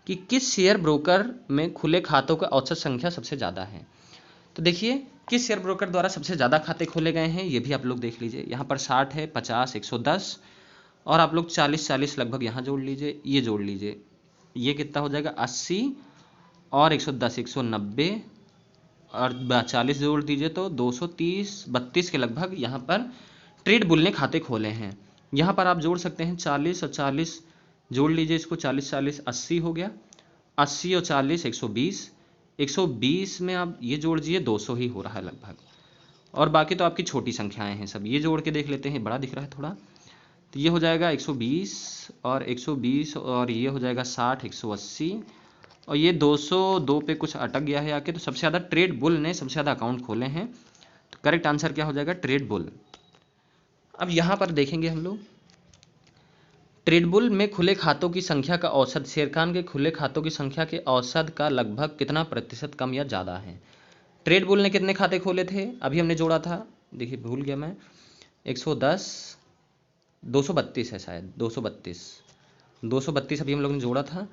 कि किस शेयर ब्रोकर में खुले खातों का औसत संख्या सबसे ज़्यादा है। तो देखिए किस शेयर ब्रोकर द्वारा सबसे ज़्यादा खाते खोले गए हैं ये भी आप लोग देख लीजिए। यहाँ पर 60 है, 50, 110 और आप लोग 40 लगभग यहाँ जोड़ लीजिए, ये जोड़ लीजिए, ये कितना हो जाएगा 80 और 110 190 और 40 जोड़ दीजिए तो 230 32 के लगभग यहाँ पर ट्रेड बुल ने खाते खोले हैं। यहाँ पर आप जोड़ सकते हैं 40 और 40 जोड़ लीजिए इसको, 40 40 80 हो गया, 80 और 40 120, 120 में आप ये जोड़ दीजिए 200 ही हो रहा है लगभग। और बाकी तो आपकी छोटी संख्याएं हैं सब, ये जोड़ के देख लेते हैं, बड़ा दिख रहा है थोड़ा। तो ये हो जाएगा 120 और 120 और ये हो जाएगा 60 180 और ये 202 पे कुछ अटक गया है आके। तो सबसे ज़्यादा ट्रेड बुल ने सबसे ज़्यादा अकाउंट खोले हैं। तो करेक्ट आंसर क्या हो जाएगा ट्रेड बुल। अब यहाँ पर देखेंगे हम लोग, ट्रेड बुल में खुले खातों की संख्या का औसत शेरखान के खुले खातों की संख्या के औसत का लगभग कितना प्रतिशत कम या ज़्यादा है। ट्रेड बुल ने कितने खाते खोले थे, अभी हमने जोड़ा था, देखिए भूल गया मैं, 110 232 है शायद, 232 अभी हम लोग ने जोड़ा था।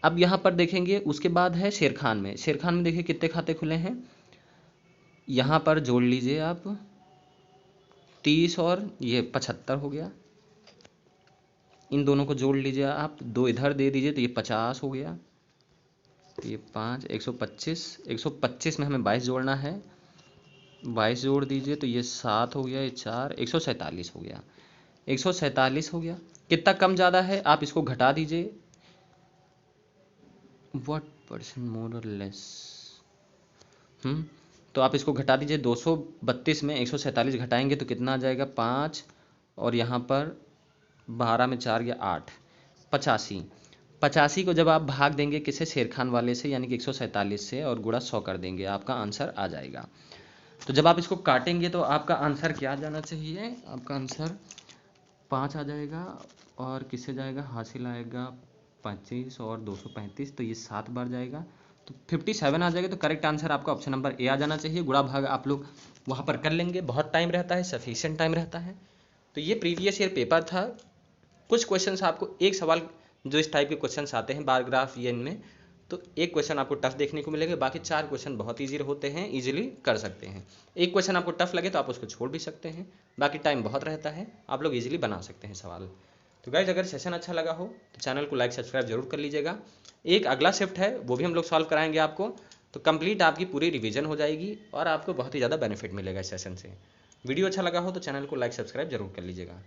अब यहाँ पर देखेंगे उसके बाद है शेरखान में। शेरखान में देखिए कितने खाते खुले हैं, यहाँ पर जोड़ लीजिए आप 30 और ये 75 हो गया, इन दोनों को जोड़ लीजिए आप, दो इधर दे दीजिए तो ये 50 हो गया, तो ये 5 125 में हमें 22 जोड़ना है, 22 जोड़ दीजिए तो ये 7 हो गया, ये 4 147 हो गया, 147 हो गया। कितना कम ज़्यादा है आप इसको घटा दीजिए, व्हाट परसेंट मोर और लेस, तो आप इसको घटा दीजिए, 232 में 147 घटाएंगे तो कितना आ जाएगा 5, और यहाँ पर 12 में 4 या 8, 85। 85 को जब आप भाग देंगे किसे, शेरखान वाले से यानी कि 147 से, और गुणा 100 कर देंगे, आपका आंसर आ जाएगा। तो जब आप इसको काटेंगे तो आपका आंसर क्या आ जाना चाहिए, आपका आंसर 5 आ जाएगा, और किससे जाएगा, हासिल आएगा 25 और 235, तो ये 7 बार जाएगा, तो 57 आ जाएगा। तो करेक्ट आंसर आपका ऑप्शन नंबर ए आ जाना चाहिए। गुणा भाग आप लोग वहाँ पर कर लेंगे, बहुत टाइम रहता है, सफिशिएंट टाइम रहता है। तो ये प्रीवियस ईयर पेपर था। कुछ क्वेश्चंस आपको, एक सवाल जो इस टाइप के क्वेश्चंस आते हैं बार ग्राफ ये इनमें, तो एक क्वेश्चन आपको टफ देखने को मिलेगा, बाकी 4 क्वेश्चन बहुत ईजी होते हैं, इजीली कर सकते हैं। एक क्वेश्चन आपको टफ लगे तो आप उसको छोड़ भी सकते हैं, बाकी टाइम बहुत रहता है, आप लोग इजीली बना सकते हैं सवाल। तो गाइज अगर सेशन अच्छा लगा हो तो चैनल को लाइक सब्सक्राइब जरूर कर लीजिएगा। एक अगला शिफ्ट है वो भी हम लोग सॉल्व कराएंगे आपको, तो कंप्लीट आपकी पूरी रिवीजन हो जाएगी और आपको बहुत ही ज़्यादा बेनिफिट मिलेगा इस सेशन से। वीडियो अच्छा लगा हो तो चैनल को लाइक सब्सक्राइब जरूर कर लीजिएगा।